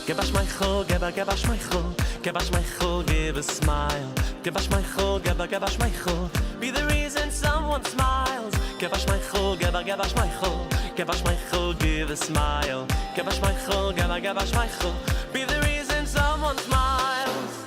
Give us Michael, give us Michael, give us Michael, give a smile. Give us Michael, give us Michael, be the reason someone smiles. Give us Michael, give us Michael, give us Michael, give a smile. Give us Michael, give us Michael, be the reason someone smiles.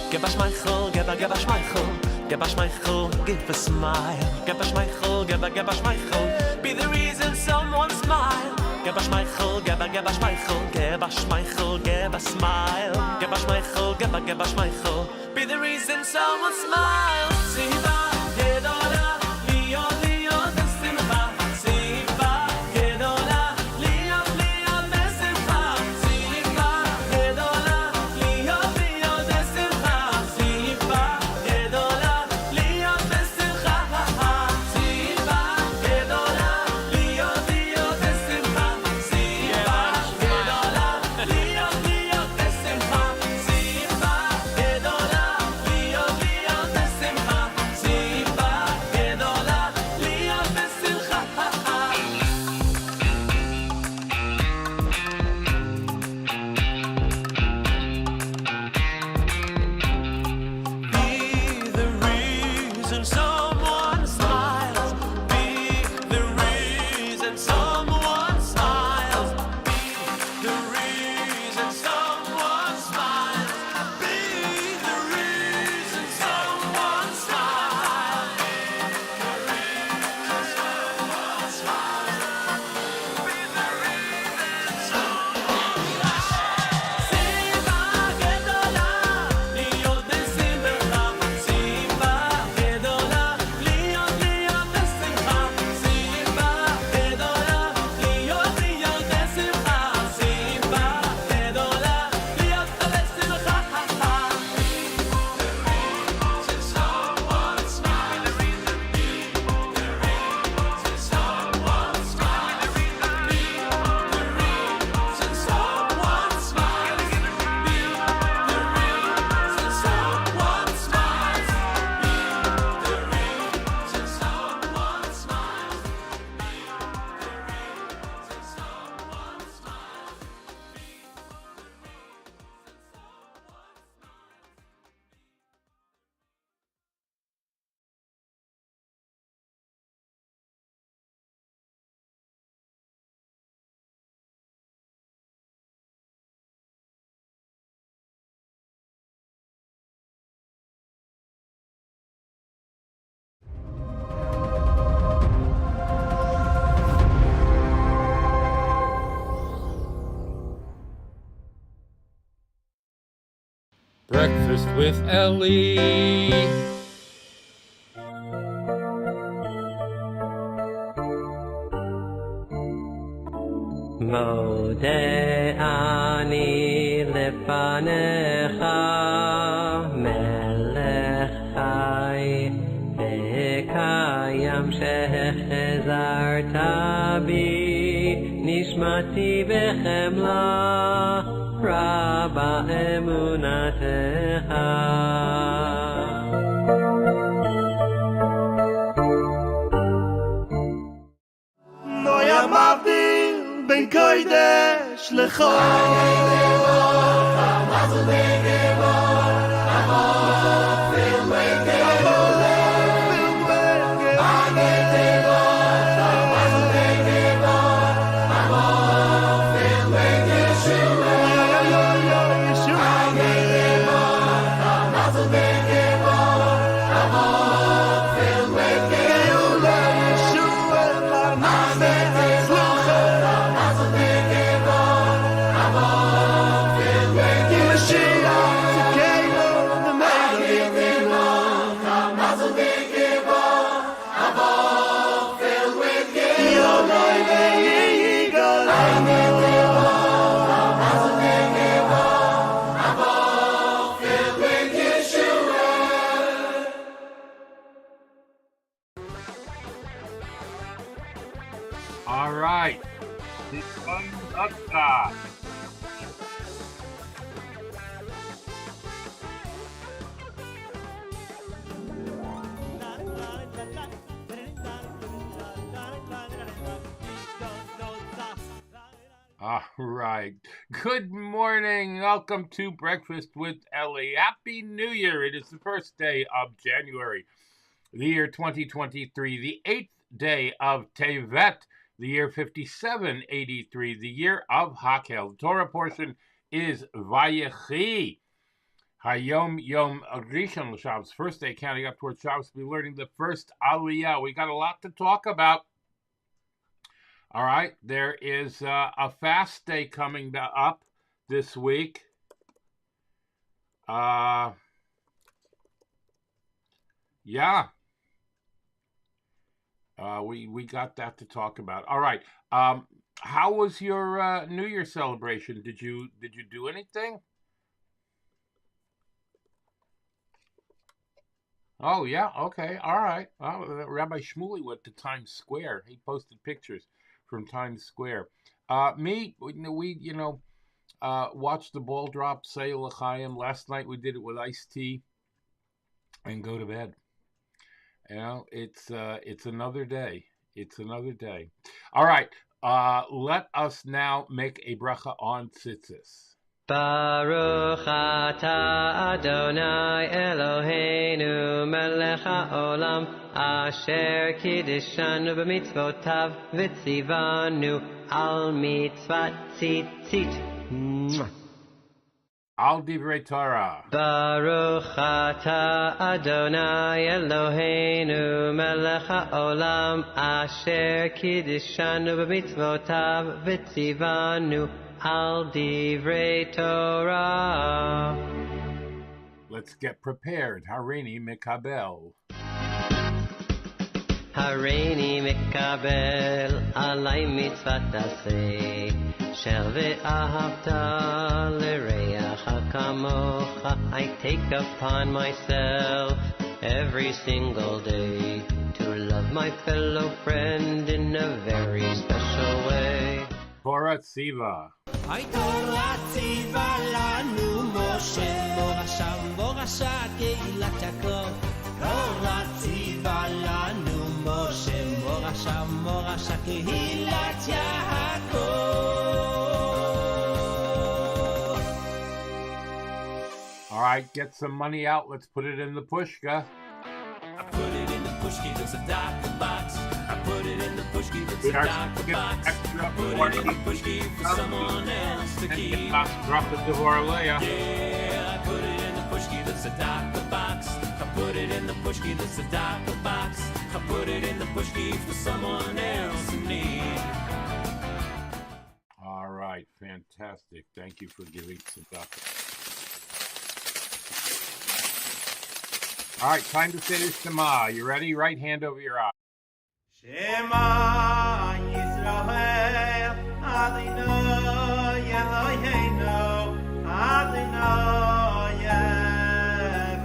Give us Michael, give us Michael, give a smile. Give us Michael, give us Michael, be the reason someone smile. Give us Michael, give us Michael, give us Michael, give a smile. Give us Michael, give us Michael, be the reason someone smiles. Siva gedola, Leo Leo besimcha. Siva gedola, Leo Leo besimcha. Siva gedola, Leo Leo besimcha. Siva gedola, Leo besimcha. Siva gedola, Leo Leo besimcha. Siva gedola, Leo Leo besimcha. Siva gedola, Leo Leo besimcha. Siva gedola, Leo besimcha. Be the reason someone smiles. Be the reason someone smiles. Be the reason someone smiles. Be the reason someone smiles. Siva gedola, Leo besimcha. Siva gedola, Leo Leo besimcha. Siva gedola, Leo Leo besimcha. Siva gedola, Leo besimcha. Someone smile. The reason someone smile. The reason someone smiles. Be the reason someone smiles. Be the reason someone smiles. Breakfast with Elli. Mode ani lefanecha melech chai vekayam shechazarta bi nishmati bechemla raba emunatecha. Noya mavdil ben kodesh lechol. Mashiach. All right. The conductor. All right. Good morning. Welcome to Breakfast with Elli. Happy New Year. It is the first day of January, the year 2023, the 8th day of Tevet, the year 5783, the year of Hakhel. The Torah portion is Vayechi. HaYom, Yom Rishon, Shabbos, first day counting up towards Shabbos. We'll be learning the first Aliyah. We got a lot to talk about. All right, there is a fast day coming up this week. Yeah. We got that to talk about. All right. How was your New Year celebration? Did you do anything? Oh yeah. Okay. All right. Rabbi Shmuley went to Times Square. He posted pictures from Times Square. We watched the ball drop, say l'chaim. Last night we did it with iced tea and go to bed. You know, it's another day. It's another day. All right. Let us now make a bracha on tzitzis. Baruch atah Adonai Eloheinu melech haolam asher kiddishanu b'mitzvotav v'tzivanu al mitzvat tzitzit. Al divrei Torah. Baruch atah Adonai Eloheinu melech haolam asher kiddishanu b'mitzvotav v'tzivanu Al divrei Torah. Let's get prepared. Hareini mikabel. Hareini mikabel alay mitzvat aseh shel ve'ahavta l'reacha kamocha. I take upon myself every single day to love my fellow friend in a very special way. Torah tziva. Ay Torah tziva lanu Moshe morasha keilat Yaakov. Torah tziva lanu Moshe morasha keilat Yaakov. All right, get some money out. Let's put it in the pushka. I put it in the pushki, that's a doctor box. I put it in the pushki, that's a doctor box. I put it in the pushki for someone else to keep. Drop it to Aliyah. Yeah, I put it in the pushki, that's a doctor box. I put it in the pushki, that's a doctor box. I put it in the pushki for someone else in need. All right, fantastic. Thank you for giving tzedakah. All right, time to say the Shema. You ready? Right hand over your eye. Shema Yisrael Adonai Eloheinu Adonai Echad.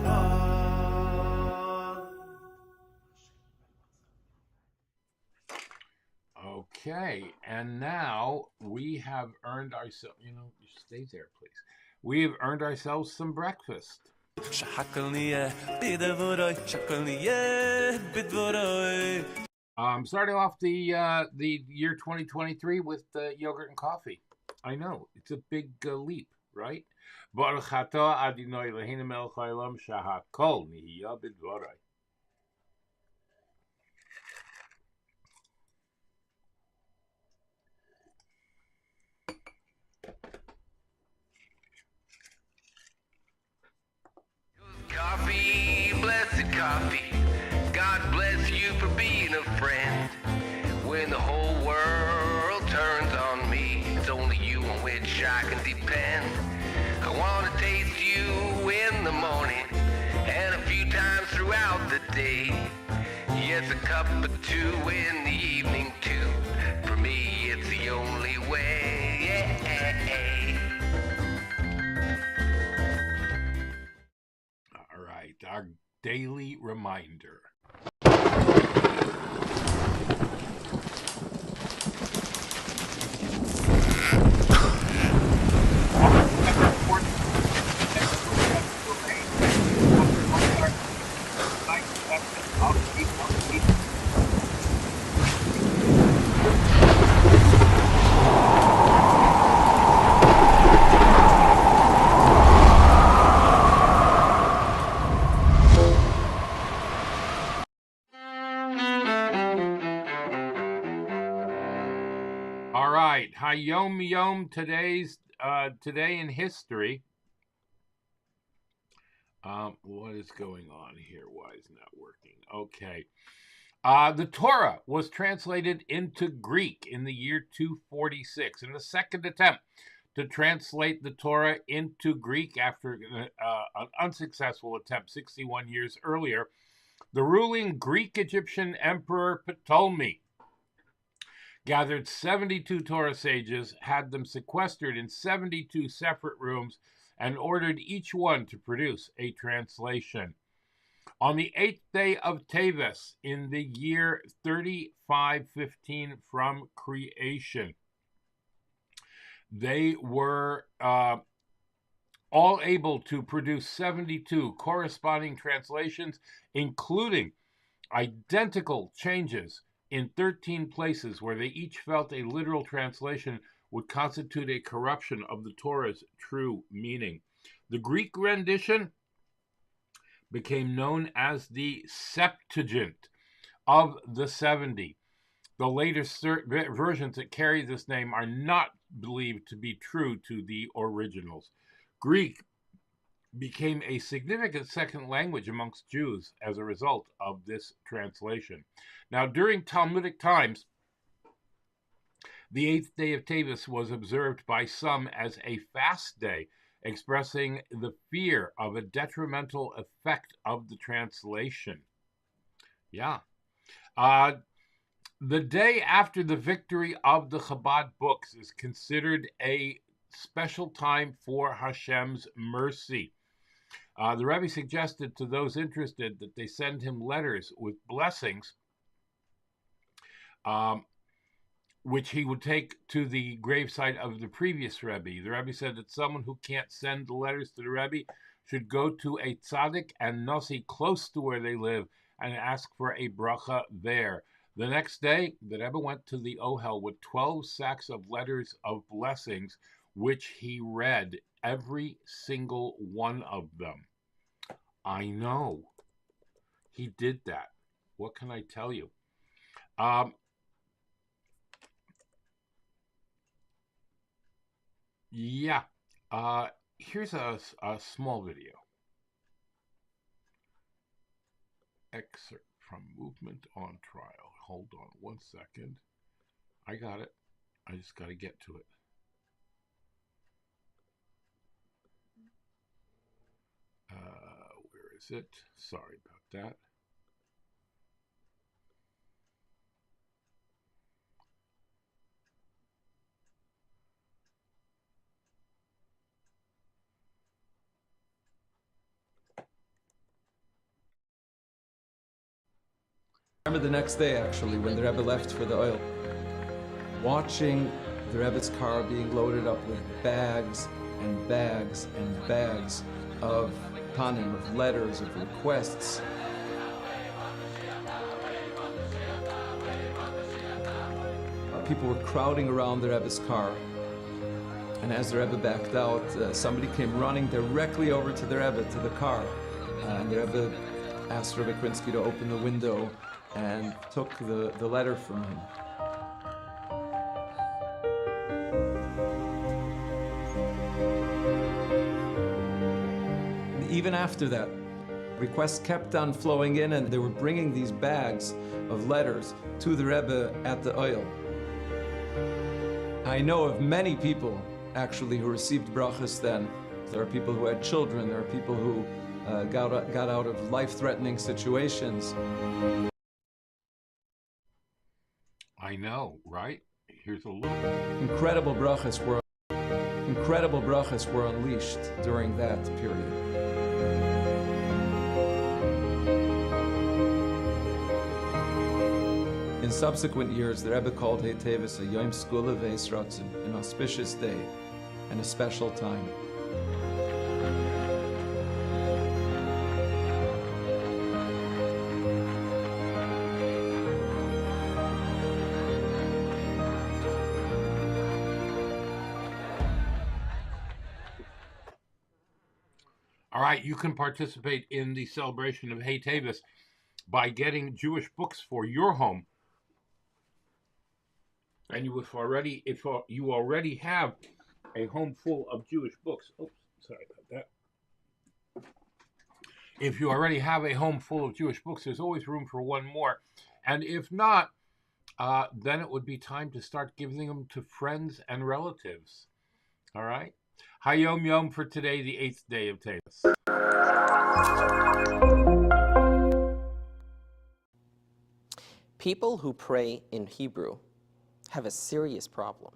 Okay, and now we have earned ourselves, stay there, please. We have earned ourselves some breakfast. Starting off the year 2023 with yogurt and coffee. I know, it's a big leap, right? Baruch atah Adonai Eloheinu melech haolam shehakol nihiyah b'dvorei. Coffee, blessed coffee. God bless you for being a friend. When the whole world turns on me, it's only you on which I can depend. I want to taste you in the morning and a few times throughout the day. Yes, a cup or two in the evening too. For me, it's the only way. All right, our daily reminder. HaYom Yom, today in history. What is going on here? Why is it not working? Okay. The Torah was translated into Greek in the year 246. In the second attempt to translate the Torah into Greek after an unsuccessful attempt 61 years earlier, the ruling Greek-Egyptian Emperor Ptolemy gathered 72 Torah sages, had them sequestered in 72 separate rooms, and ordered each one to produce a translation. On the 8th day of TEVES, in the year 3515 from creation, they were all able to produce 72 corresponding translations, including identical changes in 13 places where they each felt a literal translation would constitute a corruption of the Torah's true meaning. The Greek rendition became known as the Septuagint of the 70. The latest versions that carry this name are not believed to be true to the originals. Greek became a significant second language amongst Jews as a result of this translation. Now, during Talmudic times, the 8th day of TEVES was observed by some as a fast day, expressing the fear of a detrimental effect of the translation. Yeah. The day after the victory of the Chabad books is considered a special time for Hashem's mercy. The Rebbe suggested to those interested that they send him letters with blessings, which he would take to the gravesite of the previous Rebbe. The Rebbe said that someone who can't send the letters to the Rebbe should go to a tzaddik and nasi close to where they live and ask for a bracha there. The next day, the Rebbe went to the Ohel with 12 sacks of letters of blessings, which he read, every single one of them. I know. He did that. What can I tell you? Yeah. Here's a small video. Excerpt from Movement on Trial. Hold on one second. I got it. I just got to get to it. Where is it? Sorry about that. I remember the next day, actually, when the Rebbe left for the oil, watching the Rebbe's car being loaded up with bags and bags and bags of panim, of letters, of requests. People were crowding around the Rebbe's car, and as the Rebbe backed out, somebody came running directly over to the Rebbe, to the car, and the Rebbe asked Rebbe Krinsky to open the window and took the letter from him. Even after that, requests kept on flowing in, and they were bringing these bags of letters to the Rebbe at the oil. I know of many people, actually, who received brachas then. There are people who had children, there are people who got out of life-threatening situations. I know, right? Here's a look. Incredible brachas were unleashed during that period. In subsequent years, the Rebbe called TEVES a Yom Skula Veis Ratzon, an auspicious day and a special time. All right, you can participate in the celebration of TEVES by getting Jewish books for your home and you already have a home full of Jewish books. Oops, sorry about that. If you already have a home full of Jewish books, there's always room for one more. And if not, then it would be time to start giving them to friends and relatives. All right? HaYom Yom for today, the 8th day of TEVES. People who pray in Hebrew have a serious problem.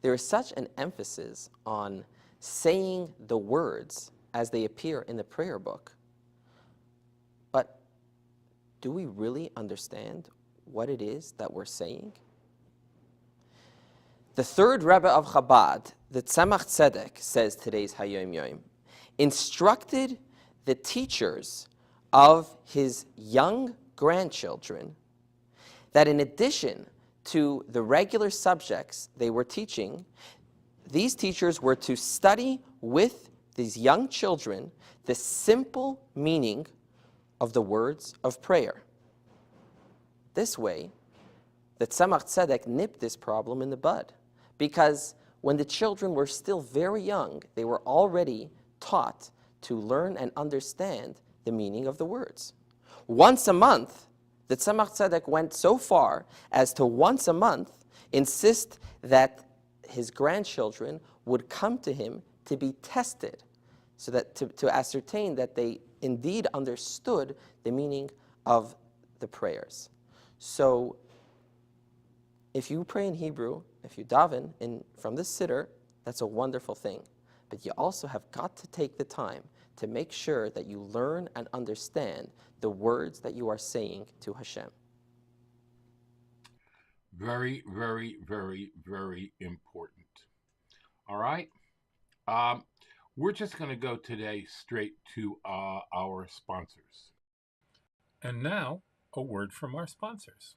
There is such an emphasis on saying the words as they appear in the prayer book. But do we really understand what it is that we're saying? The third Rebbe of Chabad, the Tzemach Tzedek, says today's HaYom Yom, instructed the teachers of his young grandchildren that in addition to the regular subjects they were teaching, these teachers were to study with these young children the simple meaning of the words of prayer. This way, the Tzemach Tzedek nipped this problem in the bud, because when the children were still very young, they were already taught to learn and understand the meaning of the words. Once a month, the Tzemach Tzedek went so far as to once a month insist that his grandchildren would come to him to be tested, so that to ascertain that they indeed understood the meaning of the prayers. So if you pray in Hebrew, if you daven from the siddur, that's a wonderful thing. But you also have got to take the time to make sure that you learn and understand the words that you are saying to Hashem. Very, very, very, very important. All right? We're just going to go today straight to our sponsors. And now, a word from our sponsors.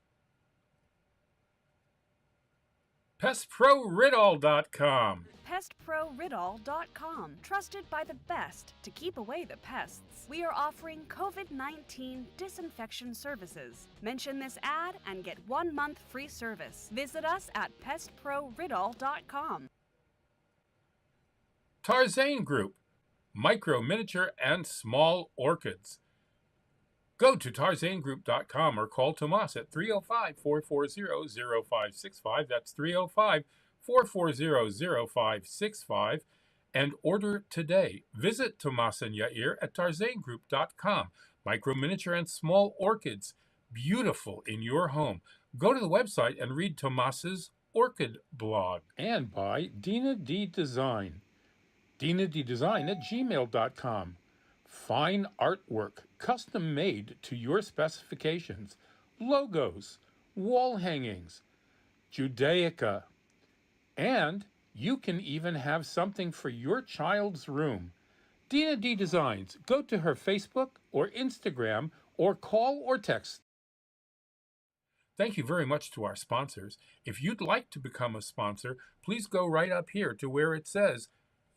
PestProRidol.com. PestProRidol.com. Trusted by the best to keep away the pests. We are offering COVID-19 disinfection services. Mention this ad and get 1 month free service. Visit us at PestProRidol.com. Tarzane Group. Micro, miniature, and small orchids. Go to tarzanegroup.com or call Tomas at 305-440-0565. That's 305-440-0565. And order today. Visit Tomas and Yair at tarzanegroup.com. Micro, miniature, and small orchids. Beautiful in your home. Go to the website and read Tomas's orchid blog. And by Dina D Design. DinaDDesign@gmail.com. Fine artwork, custom made to your specifications, logos, wall hangings, Judaica, and you can even have something for your child's room. Dina D Designs. Go to her Facebook or Instagram or call or text. Thank you very much to our sponsors. If you'd like to become a sponsor, please go right up here to where it says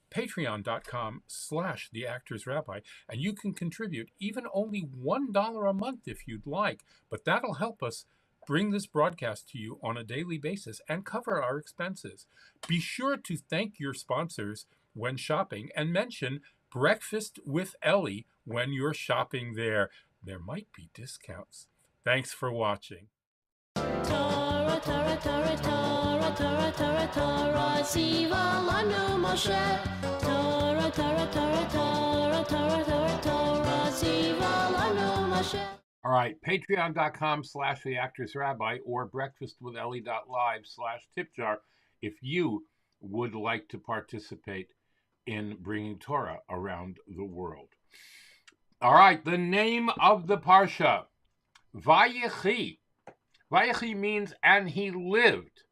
patreon.com/theactorsrabbi, and you can contribute even only $1 a month if you'd like, but that'll help us bring this broadcast to you on a daily basis and cover our expenses. Be sure to thank your sponsors when shopping and mention Breakfast with Elli when you're shopping there. There might be discounts. Thanks for watching. Torah, Torah, Torah, Torah, Torah, Torah, Torah, Tziva lanu Moshe. Torah, Torah, Torah, Torah, Torah, Torah, Torah, Tziva lanu Moshe. All right, patreon.com/theactorsrabbi or breakfastwithelli.live/tipjar if you would like to participate in bringing Torah around the world. All right, the name of the Parsha, Vayechi. Vayechi means, and he lived.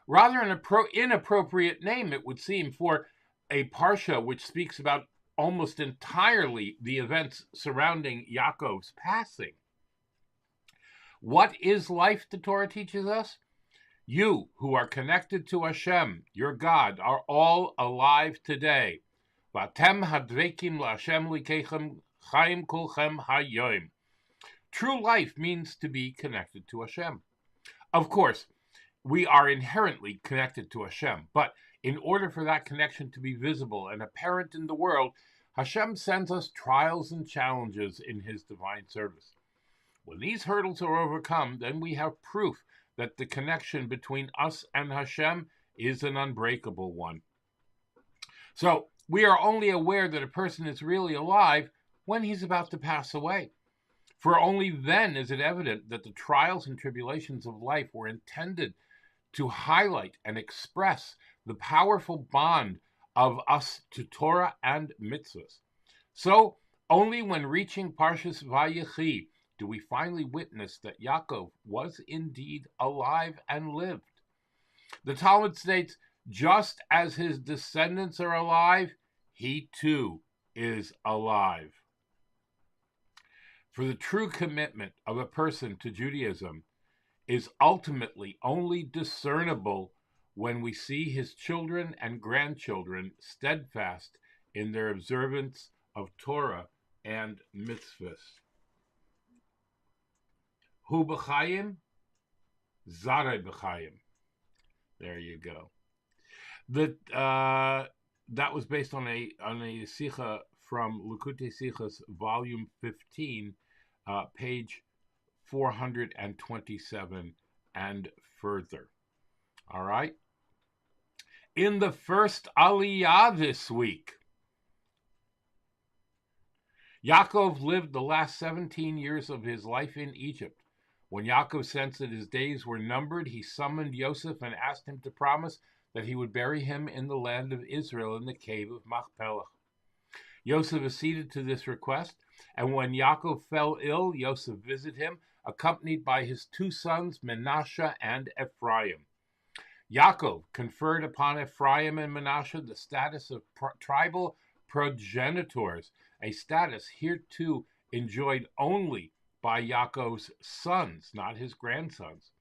Rather an inappropriate name, it would seem, for a Parsha which speaks about almost entirely the events surrounding Yaakov's passing. What is life, the Torah teaches us? You who are connected to Hashem, your God, are all alive today. Vatem hadvekim la'Hashem likechem chaim kulchem HaYom. True life means to be connected to Hashem. Of course, we are inherently connected to Hashem. But in order for that connection to be visible and apparent in the world, Hashem sends us trials and challenges in his divine service. When these hurdles are overcome, then we have proof that the connection between us and Hashem is an unbreakable one. So we are only aware that a person is really alive when he's about to pass away. For only then is it evident that the trials and tribulations of life were intended to highlight and express the powerful bond of us to Torah and mitzvahs. So only when reaching Parshas Vayechi do we finally witness that Yaakov was indeed alive and lived. The Talmud states, just as his descendants are alive, he too is alive. For the true commitment of a person to Judaism is ultimately only discernible when we see his children and grandchildren steadfast in their observance of Torah and mitzvahs. Hu b'chayim, zarei b'chayim. There you go. That was based on a sicha from Likutei Sichos, volume 15, page 427 and further. All right. In the first Aliyah this week, Yaakov lived the last 17 years of his life in Egypt. When Yaakov sensed that his days were numbered, he summoned Yosef and asked him to promise that he would bury him in the land of Israel in the cave of Machpelah. Yosef acceded to this request, and when Yaakov fell ill, Yosef visited him, accompanied by his two sons, Menashe and Ephraim. Yaakov conferred upon Ephraim and Menashe the status of tribal progenitors, a status hereto enjoyed only by Yaakov's sons, not his grandsons.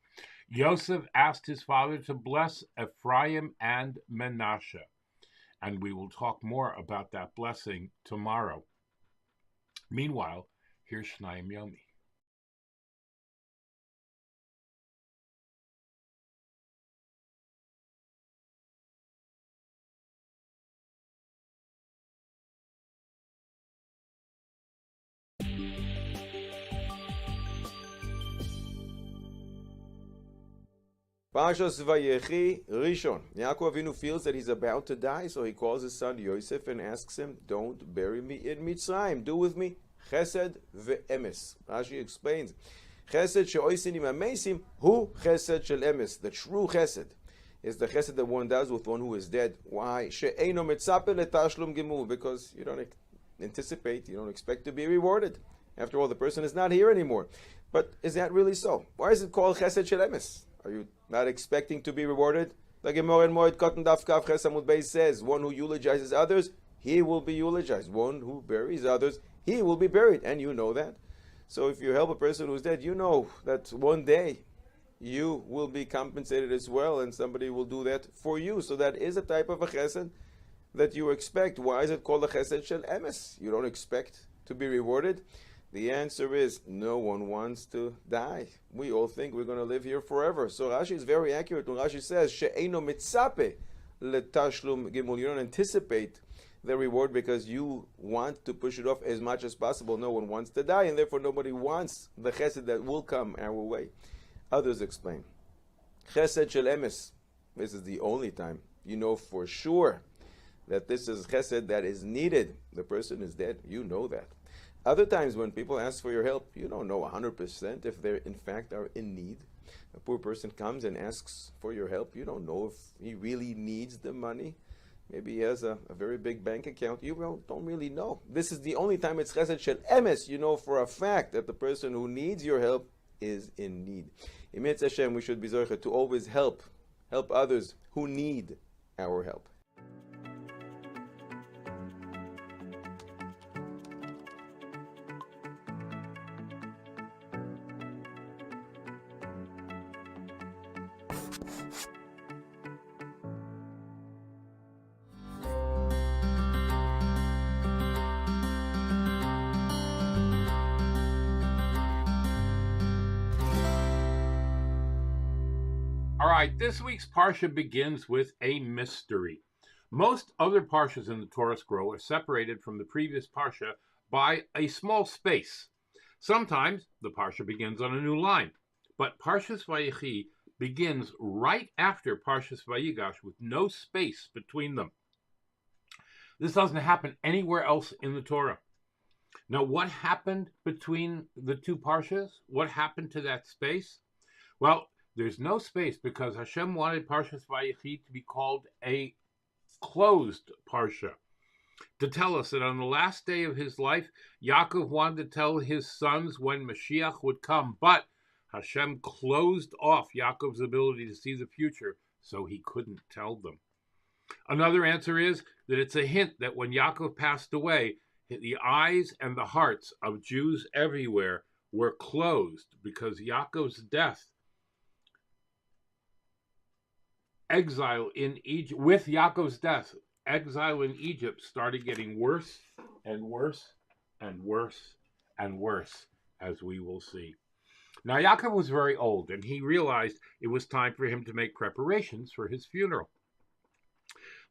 Yosef asked his father to bless Ephraim and Menashe, and we will talk more about that blessing tomorrow. Meanwhile, here's Shnayim Yomi. Parshas Vayechi, Rishon. Yaakov Avinu feels that he's about to die, so he calls his son Yosef and asks him, "Don't bury me in Mitzrayim. Do with me chesed ve'emes." Rashi explains, "Chesed she'oisin im hamesim hu chesed shel emes." The true chesed is the chesed that one does with one who is dead. Why? She'eino mitzape letashlum gemul. Because you don't anticipate, you don't expect to be rewarded. After all, the person is not here anymore. But is that really so? Why is it called chesed shel emes? Are you not expecting to be rewarded? The Gemara in Moed Katan Daf Kaf Ches Amud Beis says, one who eulogizes others, he will be eulogized. One who buries others, he will be buried. And you know that. So if you help a person who's dead, you know that one day you will be compensated as well, and somebody will do that for you. So that is a type of a chesed that you expect. Why is it called a chesed shel emes? You don't expect to be rewarded? The answer is no one wants to die. We all think we're going to live here forever. So Rashi is very accurate when Rashi says, "She'eino mitzape letashlum gimul." You don't anticipate the reward because you want to push it off as much as possible. No one wants to die, and therefore nobody wants the chesed that will come our way. Others explain, chesed shel emes. This is the only time you know for sure that this is chesed that is needed. The person is dead. You know that. Other times when people ask for your help, you don't know 100% if they in fact are in need. A poor person comes and asks for your help. You don't know if he really needs the money. Maybe he has a very big bank account. You don't really know. This is the only time it's chesed shel emes. You know for a fact that the person who needs your help is in need. In Mitzvah Hashem, we should be zocher to always help others who need our help. All right, this week's Parsha begins with a mystery. Most other Parshas in the Torah scroll are separated from the previous Parsha by a small space. Sometimes the Parsha begins on a new line, but Parshas Vayechi begins right after Parshas Vayigash with no space between them. This doesn't happen anywhere else in the Torah. Now, what happened between the two Parshas? What happened to that space? Well, there's no space because Hashem wanted Parshas Vayechi to be called a closed Parsha, to tell us that on the last day of his life, Yaakov wanted to tell his sons when Mashiach would come, but Hashem closed off Yaakov's ability to see the future, so he couldn't tell them. Another answer is that it's a hint that when Yaakov passed away, the eyes and the hearts of Jews everywhere were closed because Yaakov's death, exile in Egypt, with Yaakov's death, exile in Egypt started getting worse and worse and worse and worse, as we will see. Now, Yaakov was very old, and he realized it was time for him to make preparations for his funeral.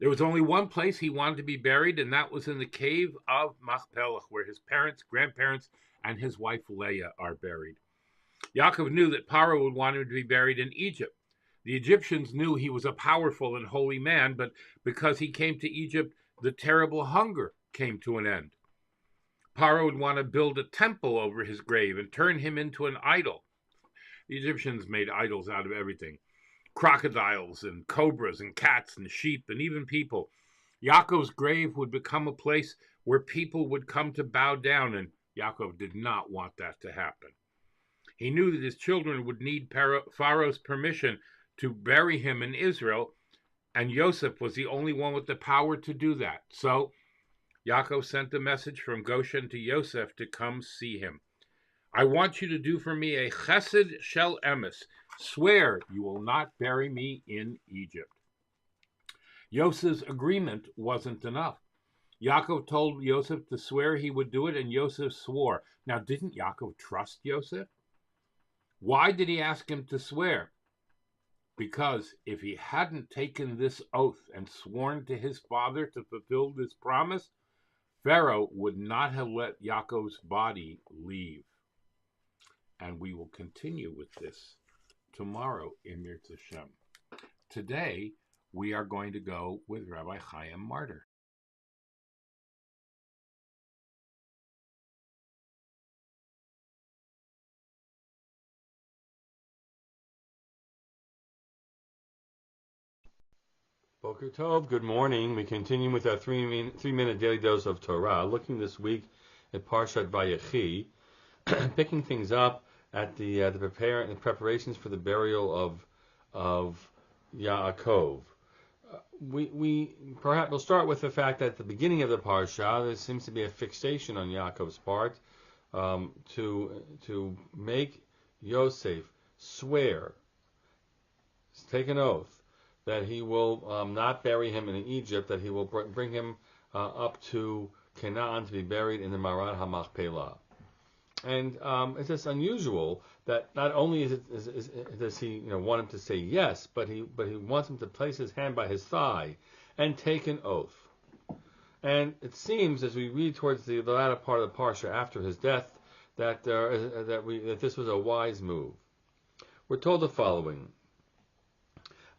There was only one place he wanted to be buried, and that was in the cave of Machpelah, where his parents, grandparents, and his wife Leah are buried. Yaakov knew that Paro would want him to be buried in Egypt. The Egyptians knew he was a powerful and holy man, but because he came to Egypt, the terrible hunger came to an end. Paro would want to build a temple over his grave and turn him into an idol. The Egyptians made idols out of everything. Crocodiles and cobras and cats and sheep and even people. Yaakov's grave would become a place where people would come to bow down, and Yaakov did not want that to happen. He knew that his children would need Pharaoh's permission to bury him in Israel, and Yosef was the only one with the power to do that. So Yaakov sent a message from Goshen to Yosef to come see him. I want you to do for me a chesed shel emes. Swear you will not bury me in Egypt. Yosef's agreement wasn't enough. Yaakov told Yosef to swear he would do it, and Yosef swore. Now, didn't Yaakov trust Yosef? Why did he ask him to swear? Because if he hadn't taken this oath and sworn to his father to fulfill this promise, Pharaoh would not have let Yaakov's body leave. And we will continue with this tomorrow in Mirz Hashem. Today, we are going to go with Rabbi Chaim Martyr. Boker Tov, good morning. We continue with our three-minute daily dose of Torah, looking this week at Parshat Vayechi, picking things up at the preparations for the burial of Yaakov. We'll start with the fact that at the beginning of the Parsha, there seems to be a fixation on Yaakov's part to make Yosef swear, take an oath, that he will not bury him in Egypt, that he will bring him up to Canaan to be buried in the Maran HaMachpelah. And it's just unusual that not only does he want him to say yes, but he wants him to place his hand by his thigh and take an oath. And it seems, as we read towards the latter part of the Parsha after his death, that this was a wise move. We're told the following.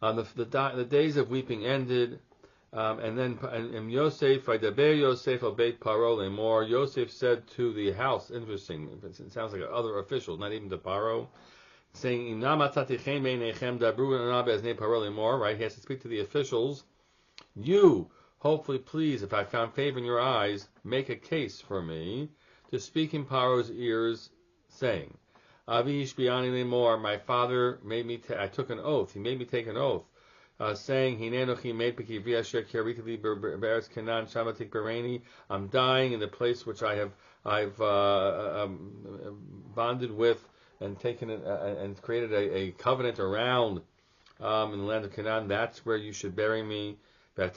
The days of weeping ended, and Yosef, Vaydaber Yosef al Beit Paro lemor. Yosef said to the house, interesting, it sounds like other officials, not even to Paro, saying, right? He has to speak to the officials. You, hopefully, please, if I found favor in your eyes, make a case for me to speak in Paro's ears, saying, Avish biani lemor, my father made me. I took an oath. He made me take an oath, saying, "Hinenochi made pekivi asher kiritili be'eretz Canaan shamatik bereni." I'm dying in the place which I've bonded with and taken and created a covenant around in the land of Canaan. That's where you should bury me. So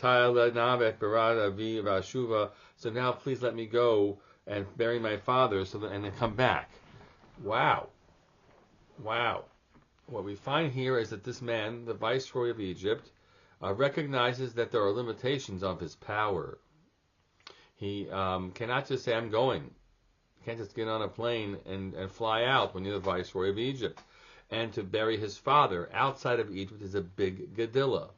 now please let me go and bury my father, and then come back. Wow. what we find here is that this man, the viceroy of Egypt, recognizes that there are limitations of his power. He cannot just say, I'm going. You can't just get on a plane and fly out when you're the viceroy of Egypt. And to bury his father outside of Egypt is a big gedillah.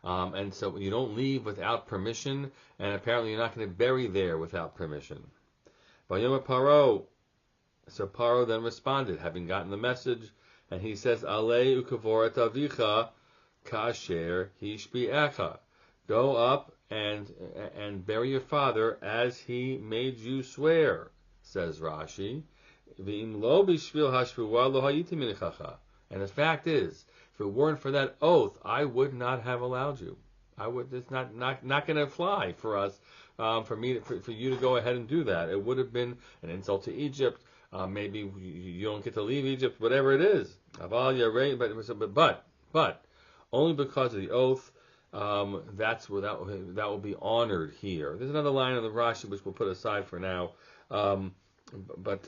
And so you don't leave without permission, and apparently you're not going to bury there without permission. Vayom Paro. So Paro then responded, having gotten the message, and he says, Ale ukavorat avicha kasher hishbi'echa. Go up and bury your father as he made you swear, says Rashi. V'im lo b'shvil hashvuah lo hayiti minichacha. And the fact is, if it weren't for that oath, I would not have allowed you. I would. It's not going to fly for us, for you to go ahead and do that. It would have been an insult to Egypt. Maybe you don't get to leave Egypt, whatever it is. But only because of the oath, that will be honored here. There's another line of the Rashi which we'll put aside for now. But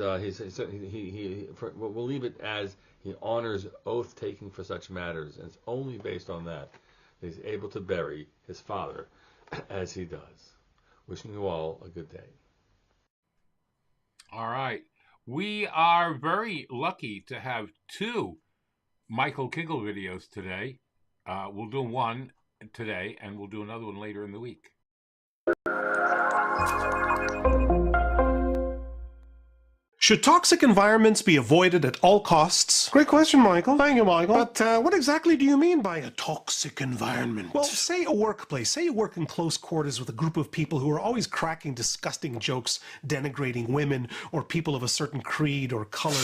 we'll leave it as he honors oath taking for such matters, and it's only based on that he's able to bury his father as he does. Wishing you all a good day. All right. We are very lucky to have 2 Michael Kiggle videos today. We'll do one today, and we'll do another one later in the week. Should toxic environments be avoided at all costs? Great question, Michael. Thank you, Michael. But what exactly do you mean by a toxic environment? Well, say a workplace. Say you work in close quarters with a group of people who are always cracking disgusting jokes denigrating women or people of a certain creed or color.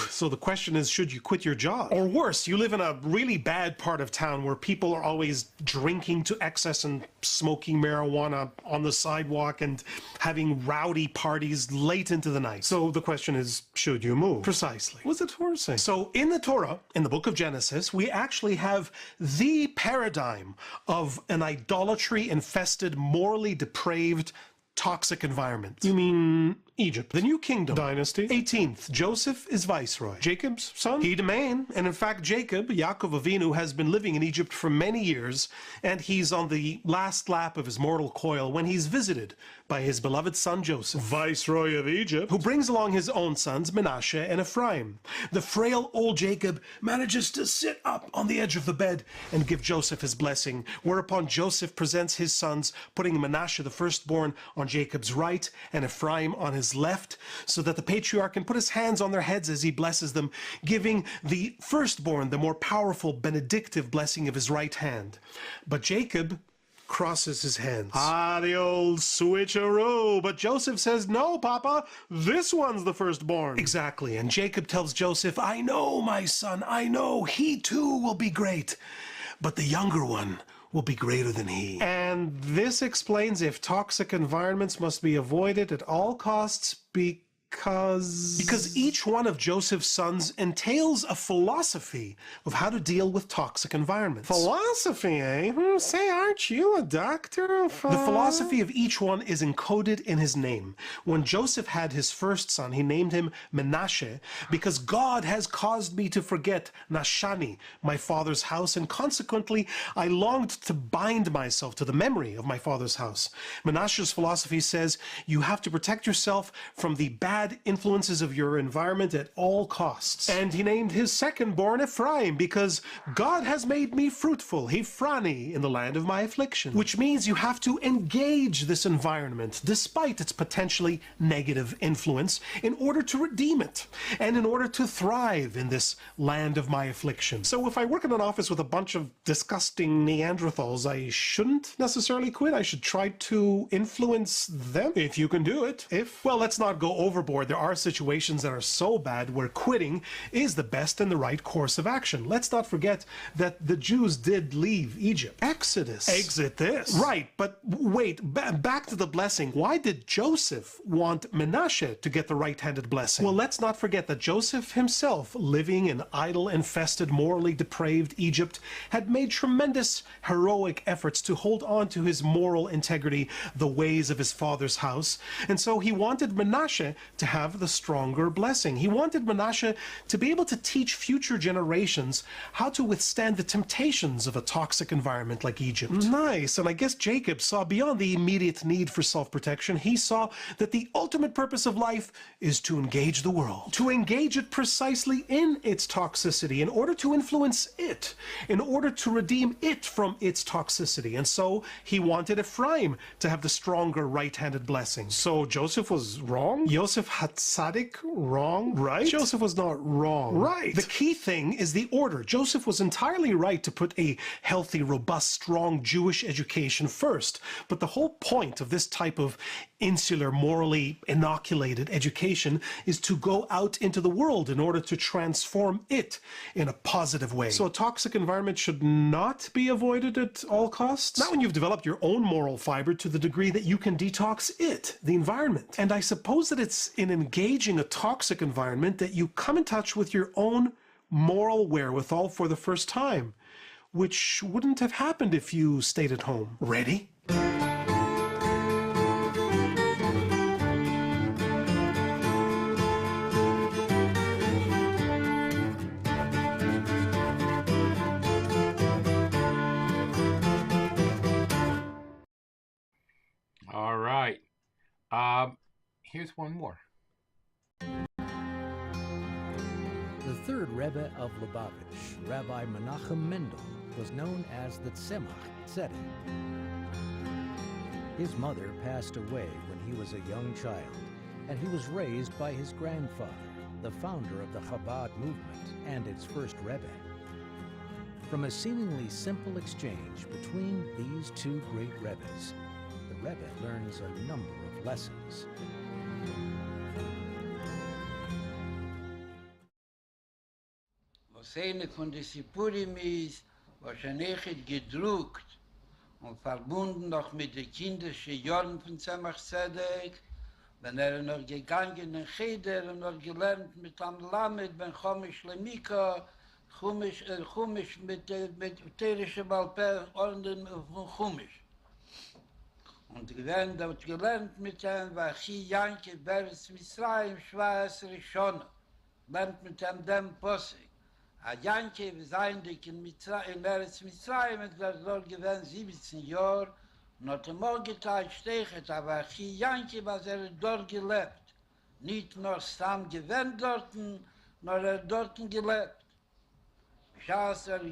So the question is, should you quit your job? Or worse, you live in a really bad part of town where people are always drinking to excess and smoking marijuana on the sidewalk and having rowdy parties late into the night. So the question is, should you move? Precisely. What's the Torah say? So in the Torah, in the book of Genesis, we actually have the paradigm of an idolatry-infested, morally depraved, toxic environment. You mean Egypt, the new kingdom dynasty. 18th, Joseph is viceroy. Jacob's son, he domain. And in fact, Jacob, Yaakov Avinu, has been living in Egypt for many years, and he's on the last lap of his mortal coil when he's visited by his beloved son Joseph, viceroy of Egypt, who brings along his own sons Menashe and Ephraim. The frail old Jacob manages to sit up on the edge of the bed and give Joseph his blessing, whereupon Joseph presents his sons, putting Menashe, the firstborn, on Jacob's right and Ephraim on his left, so that the patriarch can put his hands on their heads as he blesses them, giving the firstborn the more powerful benedictive blessing of his right hand. But Jacob crosses his hands. The old switcheroo. But Joseph says, no, Papa, this one's the firstborn. Exactly. And Jacob tells Joseph, I know, my son, I know, he too will be great, but the younger one will be greater than he. And this explains if toxic environments must be avoided at all costs because each one of Joseph's sons entails a philosophy of how to deal with toxic environments. Philosophy, eh? Say, aren't you a doctor? The philosophy of each one is encoded in his name. When Joseph had his first son, he named him Menashe, because God has caused me to forget Nashani, my father's house, and consequently I longed to bind myself to the memory of my father's house. Menashe's philosophy says you have to protect yourself from the bad influences of your environment at all costs. And he named his second-born Ephraim because God has made me fruitful, Hephrani, in the land of my affliction. Which means you have to engage this environment, despite its potentially negative influence, in order to redeem it, and in order to thrive in this land of my affliction. So if I work in an office with a bunch of disgusting Neanderthals, I shouldn't necessarily quit. I should try to influence them, if you can do it. Well, let's not go overboard. There are situations that are so bad where quitting is the best and the right course of action. Let's not forget that the Jews did leave Egypt. Exodus. Exit this. Right, but wait, back to the blessing. Why did Joseph want Menashe to get the right-handed blessing? Well, let's not forget that Joseph himself, living in idol-infested, morally depraved Egypt, had made tremendous heroic efforts to hold on to his moral integrity, the ways of his father's house, and so he wanted Menashe to have the stronger blessing. He wanted Menashe to be able to teach future generations how to withstand the temptations of a toxic environment like Egypt. Nice, and I guess Jacob saw beyond the immediate need for self-protection. He saw that the ultimate purpose of life is to engage the world, to engage it precisely in its toxicity in order to influence it, in order to redeem it from its toxicity. And so he wanted Ephraim to have the stronger right-handed blessing. So Joseph was wrong? Yosef Hatzadik wrong? Right? Joseph was not wrong. Right. The key thing is the order. Joseph was entirely right to put a healthy, robust, strong Jewish education first. But the whole point of this type of insular, morally inoculated education is to go out into the world in order to transform it in a positive way. So a toxic environment should not be avoided at all costs? Not when you've developed your own moral fiber to the degree that you can detox it, the environment. And I suppose that it's in engaging a toxic environment that you come in touch with your own moral wherewithal for the first time, which wouldn't have happened if you stayed at home. Ready? All right. Here's one more. The third Rebbe of Lubavitch, Rabbi Menachem Mendel, was known as the Tzemach Tzedek. His mother passed away when he was a young child, and he was raised by his grandfather, the founder of the Chabad movement and its first Rebbe. From a seemingly simple exchange between these two great Rebbes, the Rebbe learns a number of lessons. Was eine von den Sipurim ist, wahrscheinlich gedruckt und verbunden noch mit den kindischen Jahren von Tzemach Tzedek, wenn noch gegangen in Cheder und noch gelernt mit am Lamed, ben Chumish Lemika, Chumish mit Terische Balpeh, Orden von Chumish. Und wenn dort gelernt mit dem Vayechi Yanke Beres Mitzrayim Schweiß Rishon, lernt mit dem Posek. A Yanke beseindig in Eretz Mitzrayim, und dort gewesen 17 Jahre, und hat immer geteilt stechet, aber Vayechi Yanke, was dort gelebt. Nicht nur Stamm gewesen dort, nur dort gelebt. Bischaß der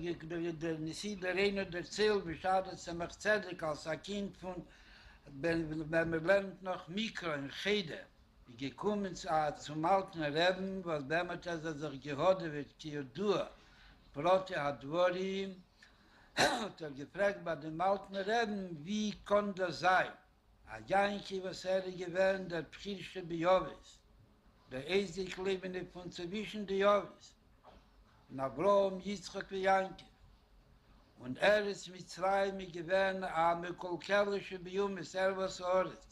Nisi der Reine der Zil, bischaß der Tzemach Tzedek als ein Kind von, wenn man lernt noch Mikro in Cheder. Gekommen zum alten Reben, was damit sich gehodet wird, Kiodur, Brote hat Dvorim, hat gefragt bei dem alten Reben, wie konnte das sein? A Janki, was gewähnt, der Pchirsche Biovis, der ewig Lebende von zwischen der Jovis, und Abraham, Yitzchak und Janki. Und ist mit Mitzrayim gewähnt, a Mekolkelische Biomis, was Ores.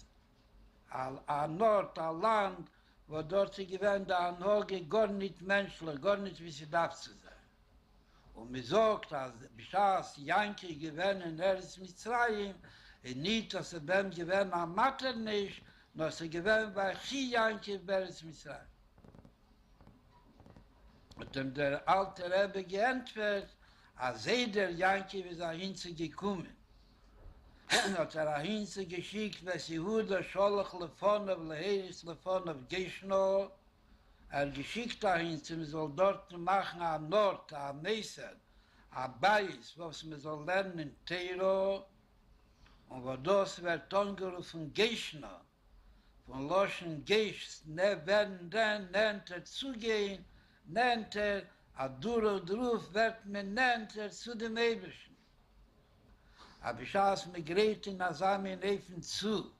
An Nord, ein Land, wo dort gewähnt, an Hoge gar nicht menschlich, gar nicht wie sie darf zu sein. Und mir sagt, als Bischaß Janki gewähnt in Eretz Mitzrayim, nicht, dass beim gewähnt am Mater nicht, nur dass gewähnt bei Chi Janki in Eretz Mitzrayim. Und dann der alte Rebbe geantwortet, als jeder Janki ist hinzugekommen. Hat hinzu geschickt, was Yehuda Scholach Lefonov, Leheris Lefonov, Geshno, geschickt hinzu, man soll dort machen am Nord, am Meser, am Bayis, was man soll lernen in Teiro, und wo das wird angerufen Geshno, von Loschen Gesh, werden dann nennt zugehen, nennt durch Ruf wird man nennt zu dem Eberschen. Aber ich habe es mir gerät in Asami Nefen zu.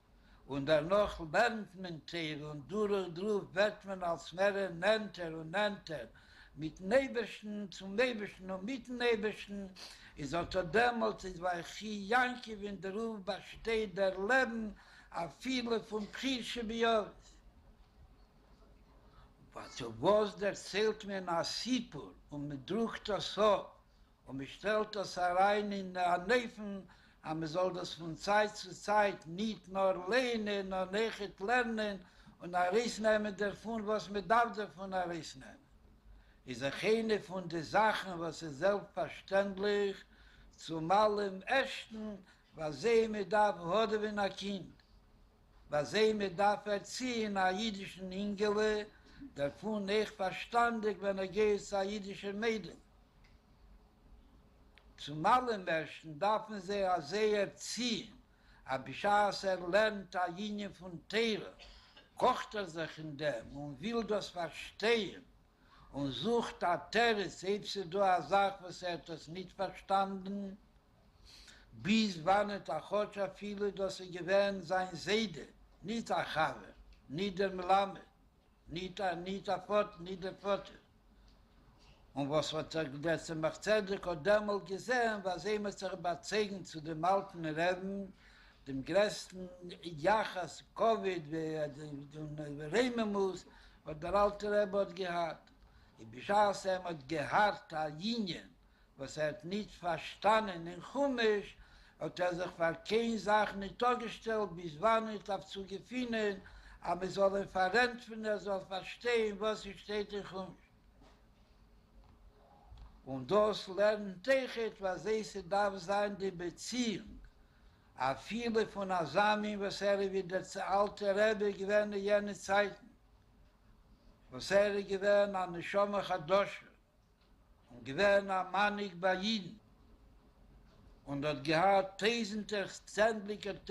Und danach lernt man Teil und durch wird man als Meere nennt und nennt mit Neberschen zum Neberschen und mit Neberschen ist unter damals, es war Chi Yanki, wenn der Ruf besteht, der Leben auf viele von Kirsche Biovis. Was erzählt mir nach Sipur und man druckt das so und man stellt das herein in der Nefen, aber man soll das von Zeit zu Zeit nicht nur lernen, nur nicht lernen und herausnehmen davon, was man darf davon herausnehmen. Ist eine von den Sachen, was ist selbstverständlich, zumal im Ersten, was sie mir darf, heute wie ein Kind. Was sie mir darf erziehen, ein jüdischen Ingele, davon nicht verstandig, wenn geht zu einem jüdischen Mädel. Zumal im Ersten darf man sie als sehr erziehen, aber ich lernt ein Jinge von Torah, kocht sich in dem und will das verstehen und sucht ein TEVES, selbst du eine Sache, was das nicht verstanden, bis wann es auch viele, dass gewähren sein Seide, nicht der Chave, nicht der Melamed, nicht der Vater, nicht der Vater. Und was hat der Tzemach-Tzedek hat damals gesehen, was immer sich überzeugen zu dem alten Reben, dem größten Jachas, Covid, dem Reimemus, was der alte Rebbe hat gehabt. Ich beschaß, hat gehabt, der Linien, was hat nicht verstanden in Chumisch, hat sich für keine Sache nicht dargestellt, bis wann nicht dazu gefunden, aber soll verrenten, soll verstehen, was steht in Chumisch. Und das lernen Techet, was es darf sein, die Beziehung. A viele von Asami, was wie der alte Rebbe gewähnt in jene Zeiten. Was gewähnt an der Shoma Chadoshe. Und gewähnt an Manik Bayin. Und dort gehört sämtliche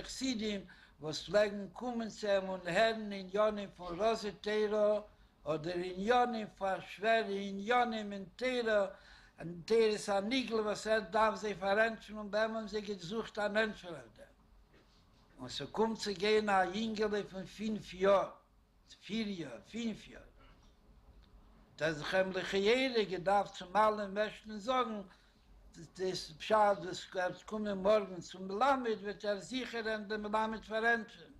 Sidim, was pflegen kommen zu ihm und Herren in Jonim von Rosetero oder in Jonim von Schwere, in Jonim in Tero, und der ist ein Nigel, was darf sich verrenten und bei ihm haben sie gesucht an Entferner. Und so kommt zu gehen ein Jüngele von 5 Jahren, 4 Jahre, 5 Jahre. Das ist heimliche Jährige, darf zum allen Menschen sagen, das Pschad, das kommen morgen zum Melamed, wird sicher an dem Melamed verrenten.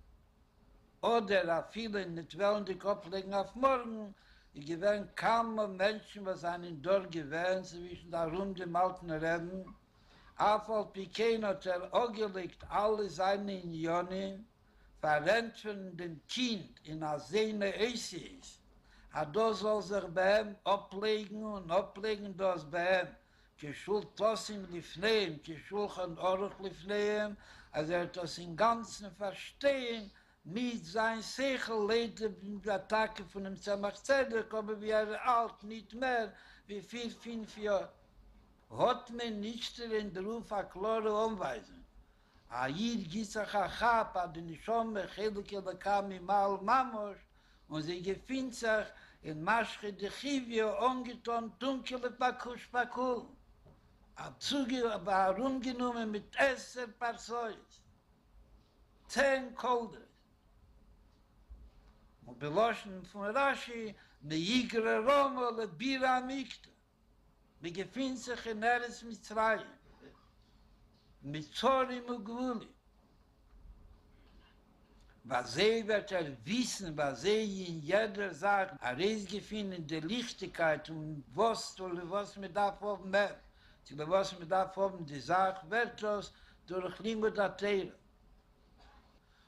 Oder viele nicht wollen die Kopf legen auf morgen, ich gewähne kaum Menschen, was einen dort gewähnt, zwischen darum dem alten Reben. Afal Piken hat auch gelegt, alle seine Unionen, verrennt von dem Kind in der Sehne Eisis. Das soll sich bei ihm ablegen und ablegen das bei ihm. Geschult das im Lifneim, geschult und Oruch Lifneim, also das im Ganzen verstehen, mit sein Sechel lehnte die Attacke von dem Tzemach-Tzedek, aber wie alt, nicht mehr, wie 4-5 Jahre. Hat man nicht in der Ruf eine klare Umweisung. Ayid Gisach Achab, hat den Rishon Mechelike Lekam Imal Mamosh, und sie gefindt sich in Maschche de Chivio ungetan dunkle Pakul. Abzuge aber herumgenommen mit 10 Parsois. 10 Kolders. Und beloschen von Rashi, ne Yigre Roma le Bira Mikta. Wir gefinden sich in Eretz Mitzrayim. Mit Zorim und Gwuli. Was sie wird wissen, was sie in jeder Sache herausgefunden in der Lichtigkeit und was man darf haben mehr. Was man darf haben, die Sache wird das durch Limud der Torah.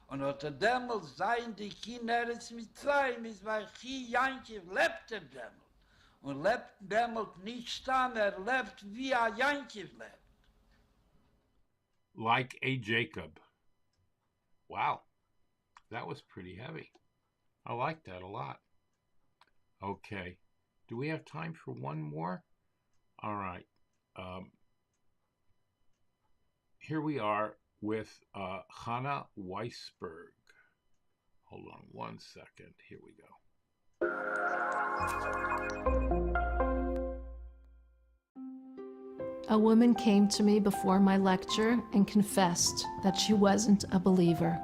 Und unter damals seien die Kinder jetzt mit zwei, weil Chi Yankiv lebte damals. Und lebt damals nicht stamm, lebt wie ein Yankiv lebt. Like a Jacob. Wow, that was pretty heavy. I like that a lot. Okay, do we have time for one more? All right. Here we are with Hannah Weisberg. Hold on one second. Here we go. A woman came to me before my lecture and confessed that she wasn't a believer.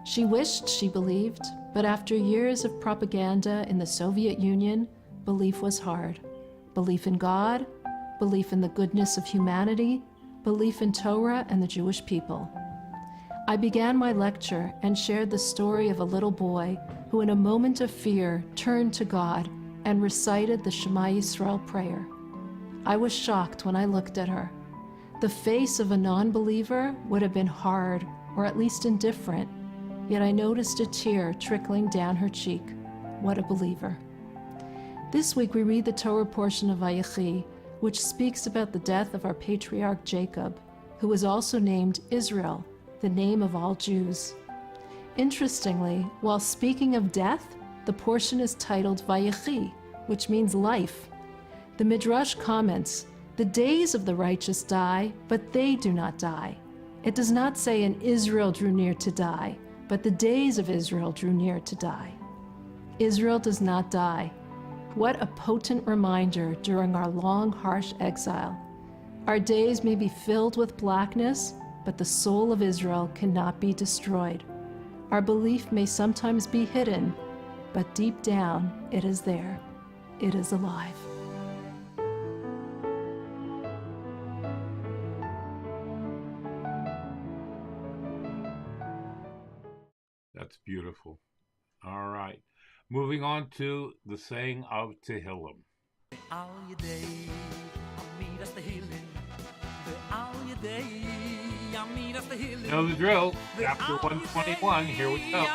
She wished she believed, but after years of propaganda in the Soviet Union, belief was hard. Belief in God, belief in the goodness of humanity, belief in Torah and the Jewish people. I began my lecture and shared the story of a little boy who in a moment of fear turned to God and recited the Shema Yisrael prayer. I was shocked when I looked at her. The face of a non-believer would have been hard or at least indifferent, yet I noticed a tear trickling down her cheek. What a believer. This week we read the Torah portion of Vayechi, which speaks about the death of our patriarch Jacob, who was also named Israel, the name of all Jews. Interestingly, while speaking of death, the portion is titled Vayechi, which means life. The Midrash comments, "The days of the righteous die, but they do not die." It does not say "and Israel drew near to die," but "the days of Israel drew near to die." Israel does not die. What a potent reminder during our long, harsh exile. Our days may be filled with blackness, but the soul of Israel cannot be destroyed. Our belief may sometimes be hidden, but deep down it is there. It is alive. That's beautiful. All right. Moving on to the saying of Tehillim. Know the drill. Chapter 121. Here we go.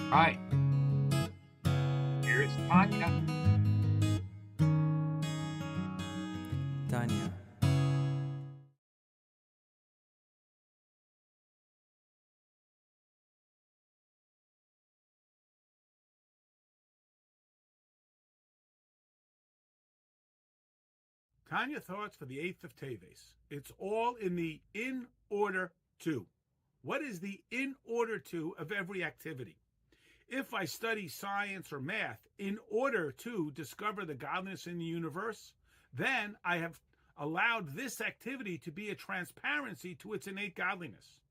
Right. Here's Tanya. Tanya. Tanya thoughts for the 8th of Teves. It's all in the in order to. What is the in order to of every activity? If I study science or math in order to discover the godliness in the universe, then I have allowed this activity to be a transparency to its innate godliness.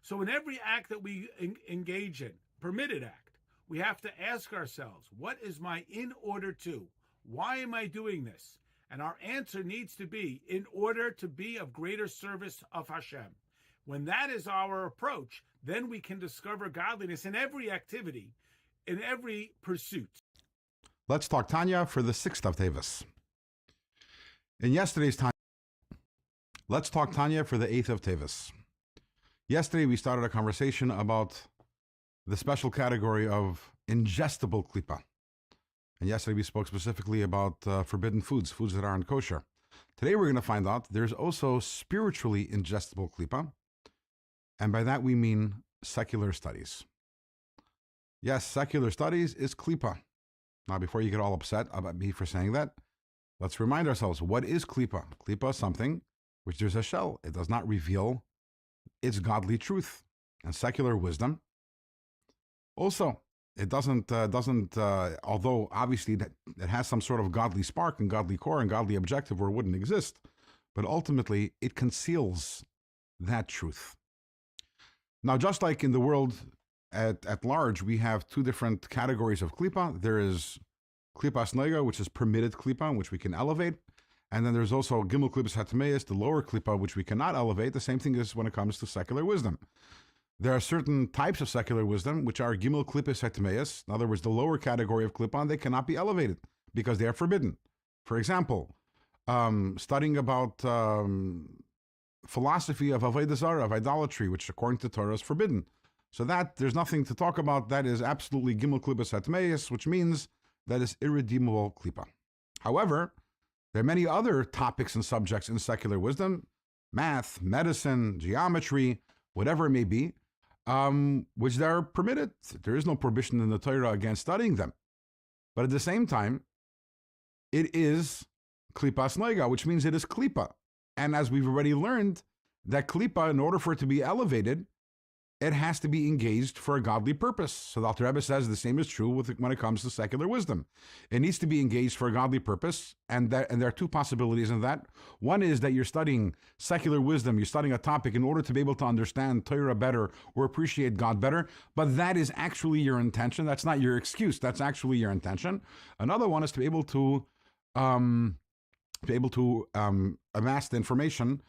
So in every act that we engage in, permitted act, we have to ask ourselves, what is my in order to? Why am I doing this? And our answer needs to be in order to be of greater service of Hashem. When that is our approach, then we can discover godliness in every activity, in every pursuit. Let's talk Tanya for the 6th of Teves. In yesterday's Tanya, let's talk Tanya for the 8th of Teves. Yesterday we started a conversation about the special category of ingestible klipa. And yesterday we spoke specifically about forbidden foods, foods that aren't kosher. Today we're going to find out there's also spiritually ingestible klipa. And by that we mean secular studies. Yes, secular studies is klipa. Now, before you get all upset about me for saying that, let's remind ourselves, what is klipa? Klipa is something which there's a shell. It does not reveal its godly truth. And secular wisdom also, it doesn't, although obviously that it has some sort of godly spark and godly core and godly objective or it wouldn't exist, but ultimately it conceals that truth. Now, just like in the world at large, we have two different categories of klipa. There is klipas noiga, which is permitted klipa, which we can elevate. And then there's also gimel klipas hatmeis, the lower klipa, which we cannot elevate. The same thing is when it comes to secular wisdom. There are certain types of secular wisdom, which are gimel klipas hatmeis. In other words, the lower category of klipa, they cannot be elevated because they are forbidden. For example, studying about philosophy of avodah zarah, of idolatry, which according to Torah is forbidden. So that, there's nothing to talk about. That is absolutely Gimel Klippas Hatmeis, which means that is irredeemable Klippa. However, there are many other topics and subjects in secular wisdom, math, medicine, geometry, whatever it may be, which they are permitted. There is no prohibition in the Torah against studying them. But at the same time, it is Klippas Noiga, which means it is Klippa. And as we've already learned, that Klippa, in order for it to be elevated, it has to be engaged for a godly purpose. So the Alter Rebbe says the same is true when it comes to secular wisdom. It needs to be engaged for a godly purpose, and there are two possibilities in that. One is that you're studying secular wisdom, you're studying a topic in order to be able to understand Torah better or appreciate God better, but that is actually your intention. That's not your excuse. That's actually your intention. Another one is to be able to amass the information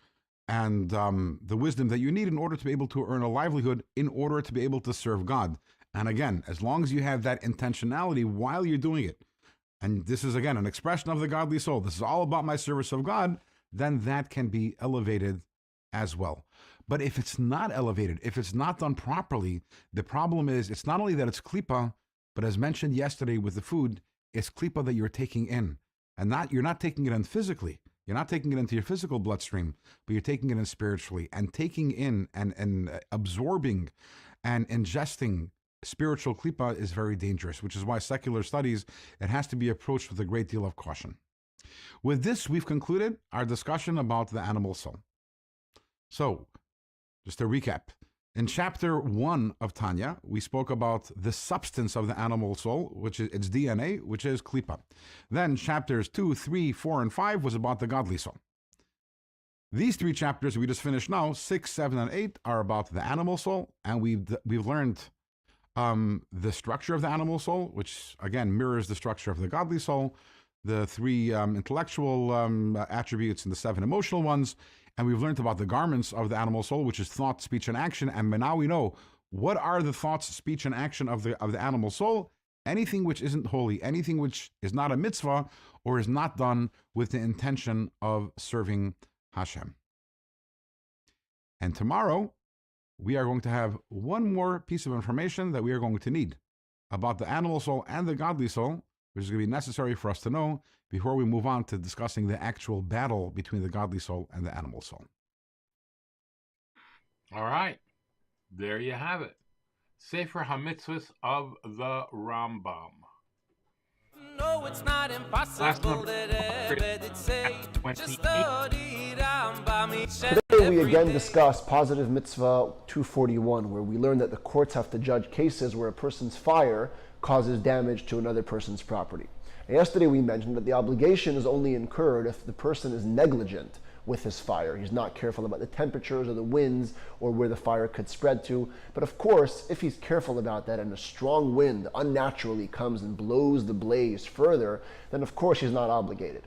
and the wisdom that you need in order to be able to earn a livelihood, in order to be able to serve God. And again, as long as you have that intentionality while you're doing it, and this is again an expression of the godly soul, this is all about my service of God, then that can be elevated as well. But if it's not elevated, if it's not done properly, the problem is it's not only that it's klipa, but as mentioned yesterday with the food, it's klipa that you're taking in. And you're not taking it in physically. You're not taking it into your physical bloodstream, but you're taking it in spiritually, and taking in and absorbing and ingesting spiritual klipa is very dangerous, which is why secular studies, it has to be approached with a great deal of caution. With this, we've concluded our discussion about the animal soul. So, just to recap, in chapter 1 of Tanya, we spoke about the substance of the animal soul, which is its DNA, which is klipa. Then chapters 2, 3, 4, and 5 was about the godly soul. These 3 chapters we just finished now, 6, 7, and 8, are about the animal soul, and we've learned the structure of the animal soul, which again mirrors the structure of the godly soul, the 3 intellectual attributes and the 7 emotional ones. And we've learned about the garments of the animal soul, which is thought, speech, and action. And now we know what are the thoughts, speech, and action of the animal soul. Anything which isn't holy, anything which is not a mitzvah or is not done with the intention of serving Hashem. And tomorrow, we are going to have one more piece of information that we are going to need about the animal soul and the godly soul, which is going to be necessary for us to know before we move on to discussing the actual battle between the godly soul and the animal soul. All right. There you have it. Sefer HaMitzvahs of the Rambam. No, it's not impossible that Eved did say, just study Rambam. Today we again discuss Positive Mitzvah 241, where we learn that the courts have to judge cases where a person's fire causes damage to another person's property. And yesterday we mentioned that the obligation is only incurred if the person is negligent with his fire. He's not careful about the temperatures or the winds or where the fire could spread to. But of course, if he's careful about that and a strong wind unnaturally comes and blows the blaze further, then of course he's not obligated.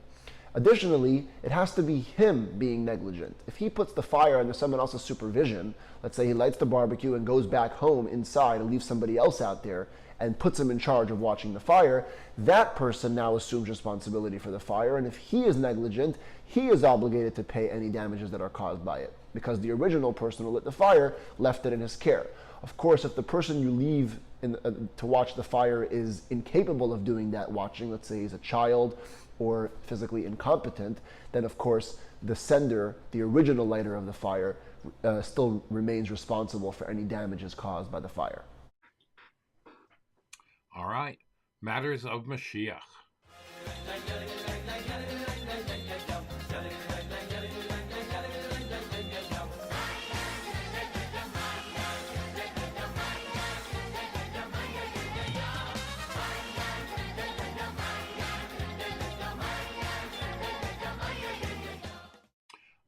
Additionally, it has to be him being negligent. If he puts the fire under someone else's supervision, let's say he lights the barbecue and goes back home inside and leaves somebody else out there and puts him in charge of watching the fire, that person now assumes responsibility for the fire, and if he is negligent, he is obligated to pay any damages that are caused by it, because the original person who lit the fire left it in his care. Of course, if the person you leave to watch the fire is incapable of doing that watching, let's say he's a child or physically incompetent, then of course the sender, the original lighter of the fire, still remains responsible for any damages caused by the fire. All right. Matters of Mashiach.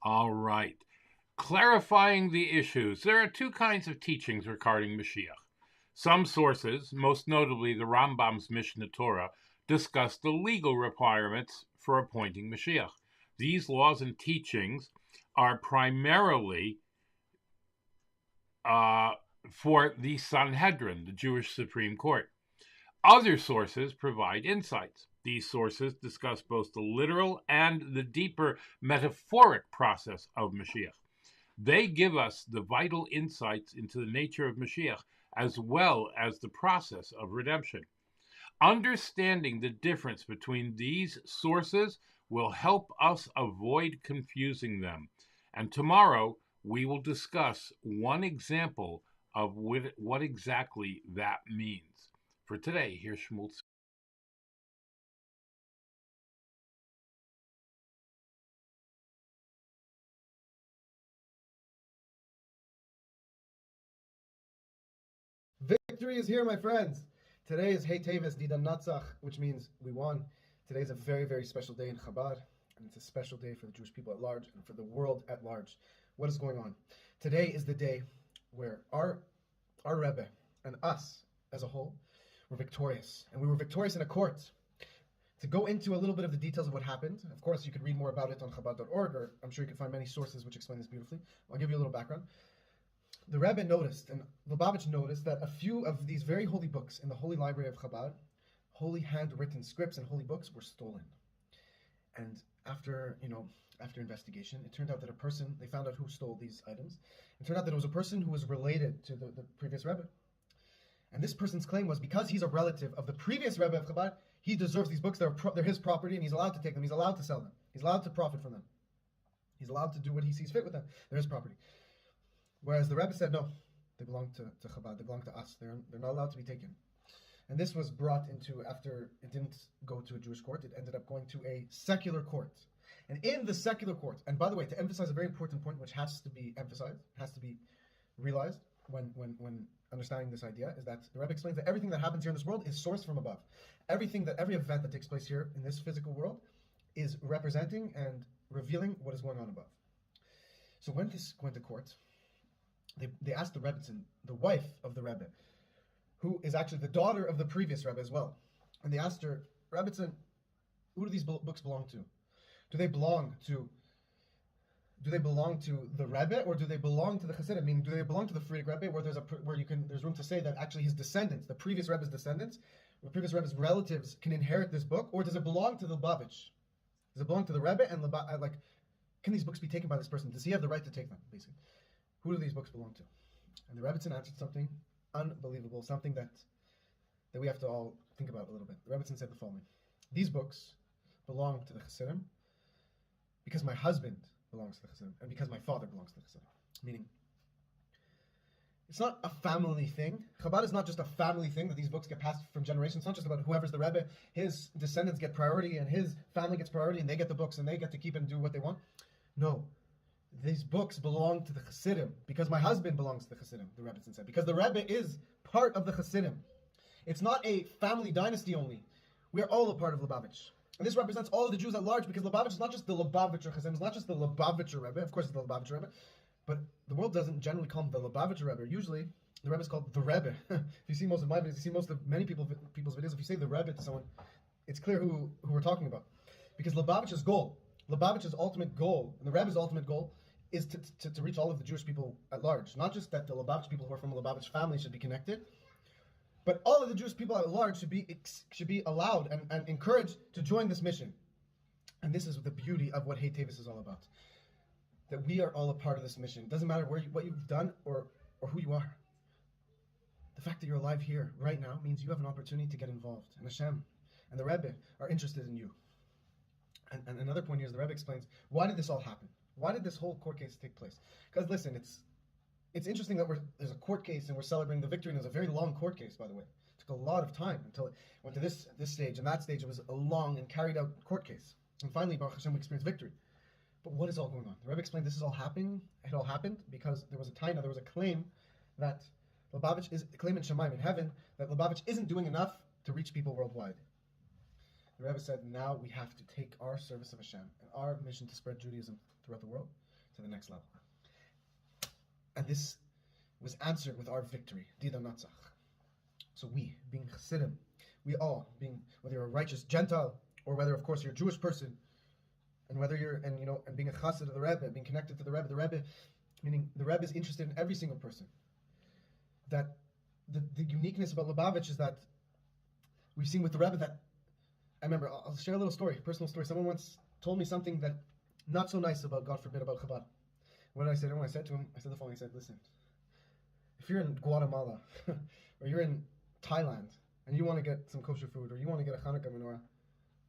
All right. Clarifying the issues. There are 2 kinds of teachings regarding Mashiach. Some sources, most notably the Rambam's Mishnah Torah, discuss the legal requirements for appointing Mashiach. These laws and teachings are primarily for the Sanhedrin, the Jewish Supreme Court. Other sources provide insights. These sources discuss both the literal and the deeper metaphoric process of Mashiach. They give us the vital insights into the nature of Mashiach as well as the process of redemption. Understanding the difference between these sources will help us avoid confusing them. And tomorrow we will discuss one example of what exactly that means. For today, here's Shmuel. Victory is here, my friends. Today is Hey TEVES Dida Natzach, which means we won. Today is a very, very special day in Chabad, and it's a special day for the Jewish people at large and for the world at large. What is going on? Today is the day where our Rebbe and us as a whole were victorious, and we were victorious in a court. To go into a little bit of the details of what happened, of course, you could read more about it on Chabad.org, or I'm sure you can find many sources which explain this beautifully. I'll give you a little background. The Rebbe noticed, and Lubavitch noticed, that a few of these very holy books in the Holy Library of Chabad, holy handwritten scripts and holy books, were stolen. And after investigation, it turned out that they found out who stole these items. It turned out that it was a person who was related to the previous Rebbe. And this person's claim was, because he's a relative of the previous Rebbe of Chabad, he deserves these books. They're his property, and he's allowed to take them. He's allowed to sell them. He's allowed to profit from them. He's allowed to do what he sees fit with them. They're his property. Whereas the Rebbe said, no, they belong to Chabad, they belong to us. They're not allowed to be taken. And this was brought into, after it didn't go to a Jewish court, it ended up going to a secular court. And in the secular court, and by the way, to emphasize a very important point which has to be emphasized, has to be realized when understanding this idea, is that the Rebbe explains that everything that happens here in this world is sourced from above. Every event that takes place here in this physical world is representing and revealing what is going on above. So when this went to court, they asked the Rebbitzin, the wife of the Rebbe, who is actually the daughter of the previous Rebbe as well. And they asked her, Rebbitzin, who do these books belong to? Do they belong to the Rebbe, or do they belong to the Hasidim? I mean, do they belong to the Frierdiker Rebbe, where there's room to say that actually his descendants, the previous Rebbe's descendants, the previous Rebbe's relatives can inherit this book, or does it belong to the Lubavitch? Does it belong to the Rebbe and can these books be taken by this person? Does he have the right to take them, basically? Who do these books belong to? And the Rebbitzin answered something unbelievable, something that we have to all think about a little bit. The Rebbitzin said the following: these books belong to the Hasidim because my husband belongs to the Hasidim, and because my father belongs to the Hasidim. Meaning, it's not a family thing. Chabad is not just a family thing that these books get passed from generations. It's not just about whoever's the Rebbe, his descendants get priority, and his family gets priority, and they get the books, and they get to keep and do what they want. No. These books belong to the Hasidim because my husband belongs to the Hasidim, the Rebbitzin said, because the Rebbe is part of the Hasidim. It's not a family dynasty only. We are all a part of Lubavitch. And this represents all of the Jews at large, because Lubavitch is not just the Lubavitcher Hasidim, it's not just the Lubavitcher Rebbe, of course it's the Lubavitcher Rebbe, but the world doesn't generally call him the Lubavitcher Rebbe. Usually, the Rebbe is called the Rebbe. If you see most of my videos, you see most of many people's videos, if you say the Rebbe to someone, it's clear who we're talking about. Because Lubavitch's goal, Lubavitch's ultimate goal, and the Rebbe's ultimate goal, is to reach all of the Jewish people at large. Not just that the Lubavitch people who are from a Lubavitch family should be connected, but all of the Jewish people at large should be allowed and encouraged to join this mission. And this is the beauty of what Hey TEVES is all about. That we are all a part of this mission. It doesn't matter what you've done or who you are. The fact that you're alive here right now means you have an opportunity to get involved. And Hashem and the Rebbe are interested in you. And another point here is the Rebbe explains, why did this all happen? Why did this whole court case take place? Because listen, it's interesting that there's a court case and we're celebrating the victory, and it was a very long court case, by the way. It took a lot of time until it went to this stage, and that stage it was a long and carried out court case. And finally, Baruch Hashem, we experienced victory. But what is all going on? The Rebbe explained this is all happening. It all happened because there was a claim that Lubavitch is a claim in Shemaim, in heaven, that Lubavitch isn't doing enough to reach people worldwide. The Rebbe said, now we have to take our service of Hashem and our mission to spread Judaism throughout the world to the next level. And this was answered with our victory, Dida Natzach. So we, being Chassidim, we all, whether you're a righteous Gentile, or whether, of course, you're a Jewish person, and whether you're, and being a Chassid of the Rebbe, being connected to the Rebbe, meaning the Rebbe is interested in every single person. That the uniqueness about Lubavitch is that we've seen with the Rebbe that, I remember, I'll share a little story, personal story. Someone once told me something that not so nice about, God forbid, about Chabad. What did I say to him? I said the following. I said, listen, if you're in Guatemala or you're in Thailand and you want to get some kosher food or you want to get a Hanukkah menorah,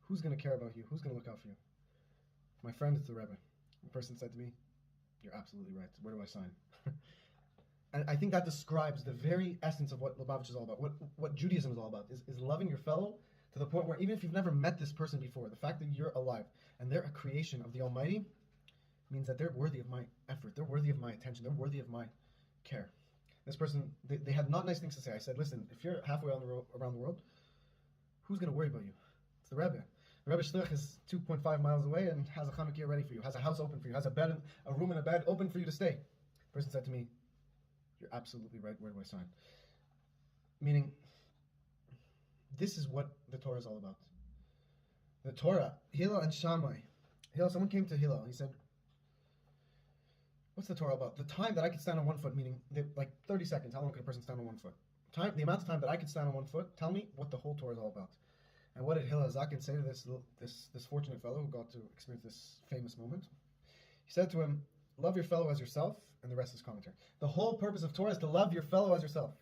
who's going to care about you? Who's going to look out for you? My friend, it's the Rebbe. The person said to me, "You're absolutely right. Where do I sign?" And I think that describes the very essence of what Lubavitch is all about, what Judaism is all about, is loving your fellow to the point where even if you've never met this person before, the fact that you're alive and they're a creation of the Almighty means that they're worthy of my effort, they're worthy of my attention, they're worthy of my care. This person, they had not nice things to say. I said, listen, if you're halfway around the world, who's going to worry about you? It's the Rebbe. The Rebbe Shlich is 2.5 miles away and has a Hanukkah ready for you, has a house open for you, has a room and a bed open for you to stay. The person said to me, "You're absolutely right. Where do I sign?" Meaning, this is what the Torah is all about. The Torah, Hillel and Shammai. Someone came to Hillel. He said, "What's the Torah about?" The time that I could stand on one foot, meaning like 30 seconds. How long could a person stand on one foot? The amount of time that I could stand on one foot. Tell me what the whole Torah is all about. And what did Hillel Zaken say to this fortunate fellow who got to experience this famous moment? He said to him, "Love your fellow as yourself," and the rest is commentary. The whole purpose of Torah is to love your fellow as yourself.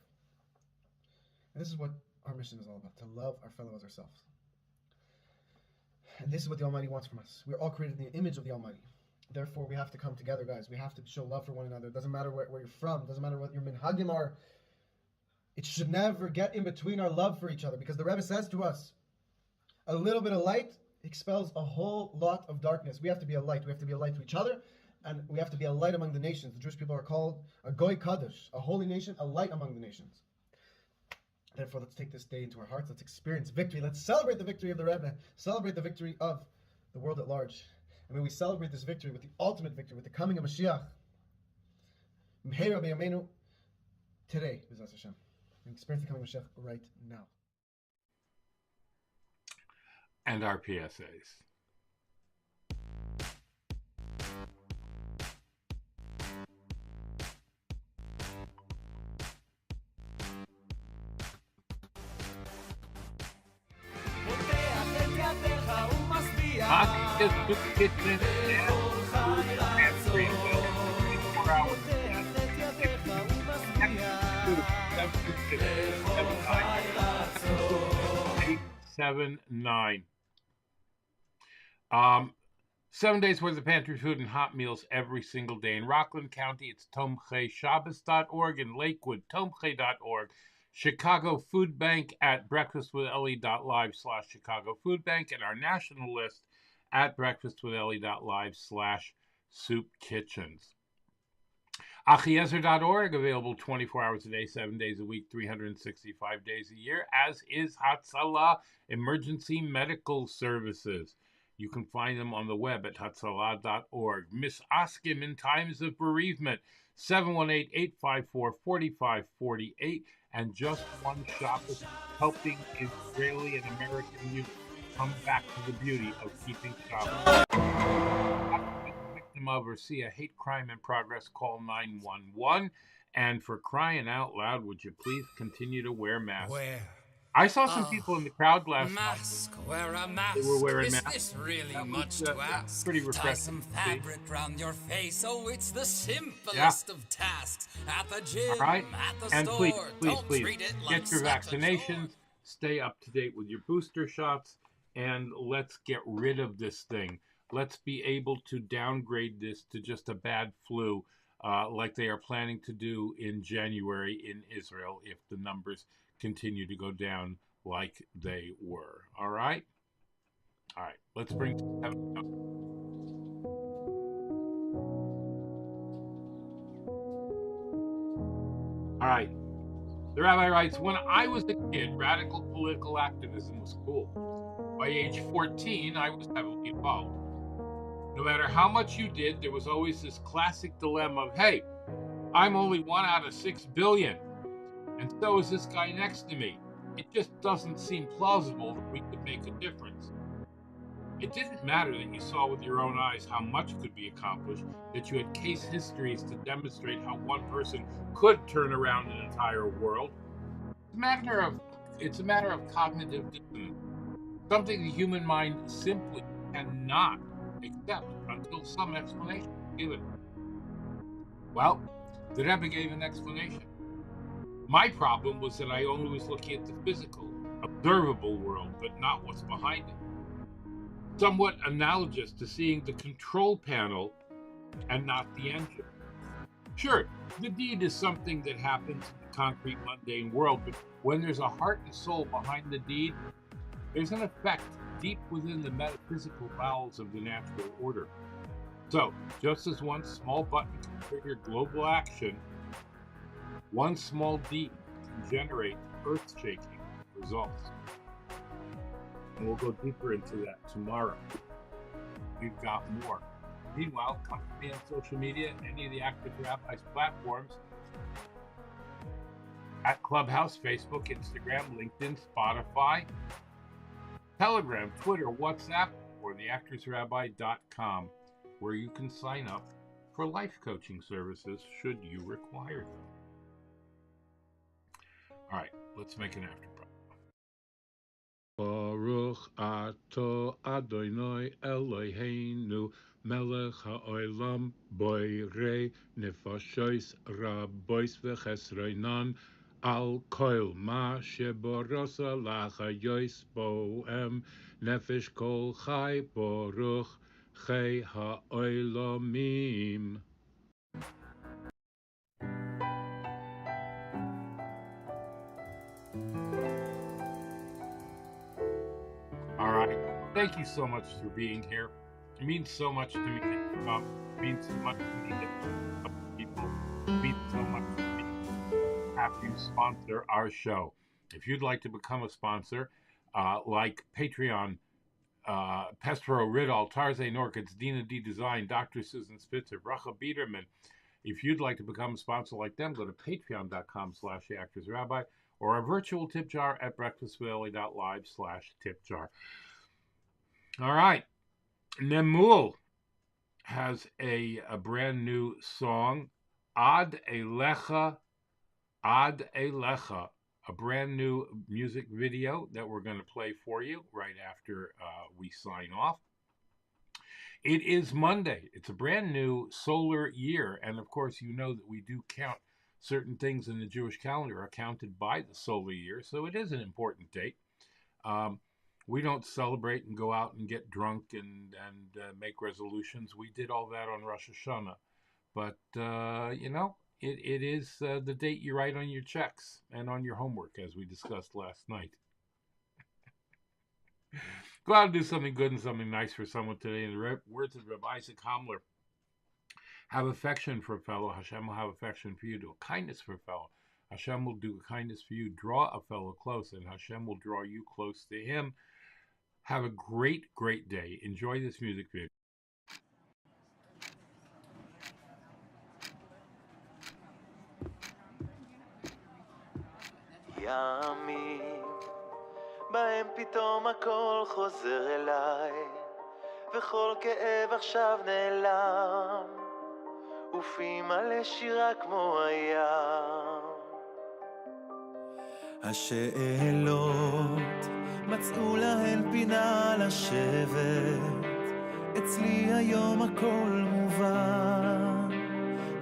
And this is what our mission is all about, to love our fellow as ourselves. And this is what the Almighty wants from us. We're all created in the image of the Almighty. Therefore, we have to come together, guys. We have to show love for one another. It doesn't matter where you're from. It doesn't matter what your minhagim are. It should never get in between our love for each other, because the Rebbe says to us, a little bit of light expels a whole lot of darkness. We have to be a light. We have to be a light to each other, and we have to be a light among the nations. The Jewish people are called a goy kaddish, a holy nation, a light among the nations. Therefore, let's take this day into our hearts. Let's experience victory. Let's celebrate the victory of the Rebbe. Celebrate the victory of the world at large. And when we celebrate this victory with the ultimate victory, with the coming of Mashiach, today, B'ezras Hashem, and experience the coming of Mashiach right now. And our PSAs. Kitchen and pantry available 24 hours a day. 879. 7 days worth of pantry food and hot meals every single day. In Rockland County, it's tomcheishabbos.org. In Lakewood, tomche.org. Chicago Food Bank at breakfastwithelli.live/Chicago Food Bank, and our national list at breakfastwithelli.live/Soup Kitchens. Achiezer.org, available 24 hours a day, 7 days a week, 365 days a year, as is Hatzalah Emergency Medical Services. You can find them on the web at hatzalah.org. Miss Askim in times of bereavement, 718-854-4548, and Just One Shop is helping Israeli and American youth come back to the beauty of keeping Shabbat. Victim of or see a hate crime in progress, call 911. And for crying out loud, would you please continue to wear masks? I saw some people in the crowd last night. Wear a mask. They were wearing Is masks. this really That much was, to ask? pretty Tie refreshing some to see. fabric round your face. Oh, it's the simplest of tasks. At the gym, All right? at the And store. please, Don't please, treat it like get your such a vaccinations. Stay up to date with your booster shots. And let's get rid of this thing. Let's be able to downgrade this to just a bad flu, like they are planning to do in January in Israel if the numbers continue to go down like they were. All right? All right. Let's bring Tevet up. All right. The rabbi writes, when I was a kid, radical political activism was cool. By age 14, I was heavily involved. No matter how much you did, there was always this classic dilemma of, hey, I'm only 1 out of 6 billion, and so is this guy next to me. It just doesn't seem plausible that we could make a difference. It didn't matter that you saw with your own eyes how much could be accomplished, that you had case histories to demonstrate how one person could turn around an entire world. It's a matter of cognitive dissonance, something the human mind simply cannot accept until some explanation is given. Well, the Rebbe gave an explanation. My problem was that I only was looking at the physical, observable world, but not what's behind it. Somewhat analogous to seeing the control panel and not the engine. Sure, the deed is something that happens in the concrete, mundane world, but when there's a heart and soul behind the deed, there's an effect deep within the metaphysical bowels of the natural order. So, just as one small button can trigger global action, one small deed can generate earth-shaking results. And we'll go deeper into that tomorrow. We've got more. Meanwhile, come to me on social media, any of the Active Rabbis platforms, at Clubhouse, Facebook, Instagram, LinkedIn, Spotify, Telegram, Twitter, WhatsApp, or theactorsrabbi.com, where you can sign up for life coaching services should you require them. All right, let's make an after prayer. Baruch ato Adonai Eloheinu melech ha'olam boirei nefashos rabois v'chesronan al kol ma sheborosa lachayos bohem nefesh kol chai baruch chai ha'olamim. All right. Thank you so much for being here. It means so much to me that you come. It means so much to me that people. It means so much to me to have you sponsor our show. If you'd like to become a sponsor, like Patreon, Pestro Riddle, Tarzan Orchids, Dina D Design, Dr. Susan Spitzer, Bracha Biederman. If you'd like to become a sponsor like them, go to patreon.com/theactorsrabbi or our virtual tip jar at breakfastwithelli.live/tip-jar. All right. Nemul has a brand new song, Ad Elecha, a brand new music video that we're going to play for you right after we sign off. It is Monday. It's a brand new solar year. And of course, you know that we do count certain things in the Jewish calendar are counted by the solar year. So it is an important date. We don't celebrate and go out and get drunk and make resolutions. We did all that on Rosh Hashanah. But, you know, it is the date you write on your checks and on your homework, as we discussed last night. Go out and do something good and something nice for someone today. In the words of Rabbi Isaac Hamler, have affection for a fellow. Hashem will have affection for you. Do a kindness for a fellow. Hashem will do a kindness for you. Draw a fellow close, and Hashem will draw you close to him. Have a great, great day. Enjoy this music video. ימים בהם פתאום הכל חוזר אליי וכל כאב עכשיו נעלם ופי מלא שירה כמו הים השאלות מצאו להן פינה לשבת אצלי היום הכל מובן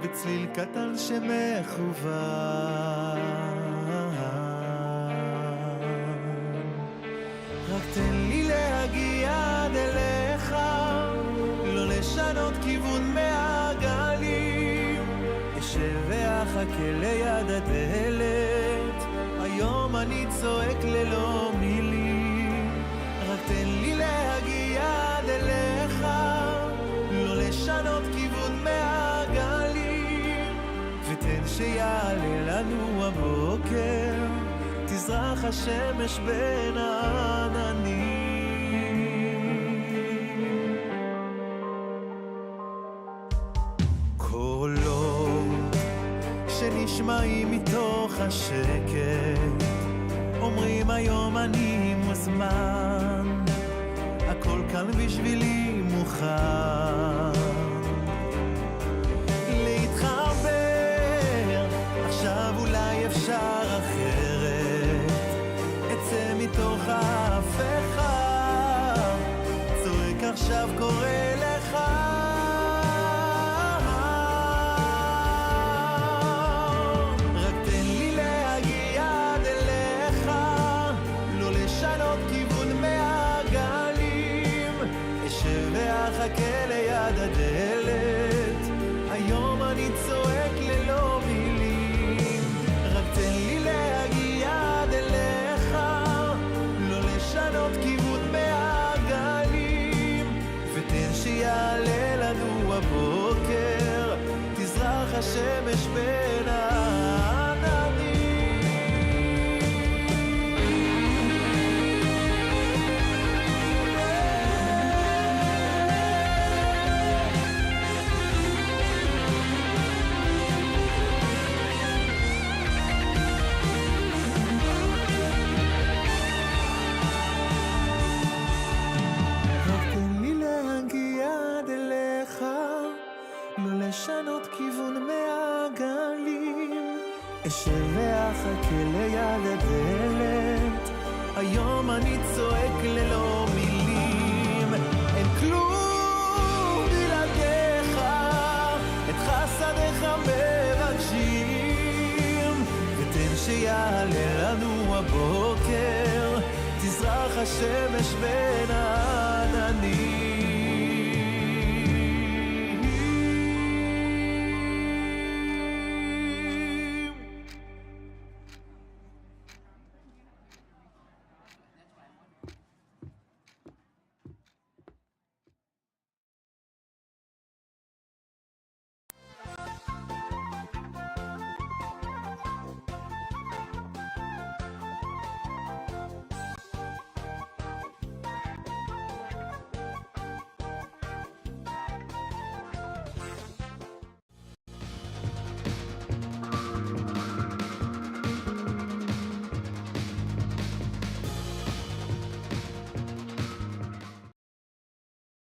וצליל קטן שמכוון רק תן לי להגיע עד אליך לא לשנות כיוון מעגלים אשב ואחכה ליד הדלת היום אני צועק ללא מילים רק תן לי להגיע עד אליך לא לשנות כיוון מעגלים ותן שיעלה לנו הבוקר תזרח השמש בין העננים קולות שנשמעים מתוך השקט אומרים היום אני מוזמן הכל כאן בשבילי מוכן להתחבר עכשיו אולי אפשר אחרת אצא מתוך ההפכה צועק עכשיו קורא לך רק תן לי להגיע אחכה ליד הדלת, היום אני צועק ללא מילים, רק תן לי להגיע עד אליך, לא לשנות כיוון מהגלים, ותן שיעלה לנו הבוקר, תזרח השמש בין העננים. לשנות כיוון מהגלים, אשב ואחכה ליד הדלת, היום אני צועק ללא מילים, אין כלום בלעדיך, את חסדיך מבקשים, ותן שיעלה לנו הבוקר, תזרח השמש בין העננים.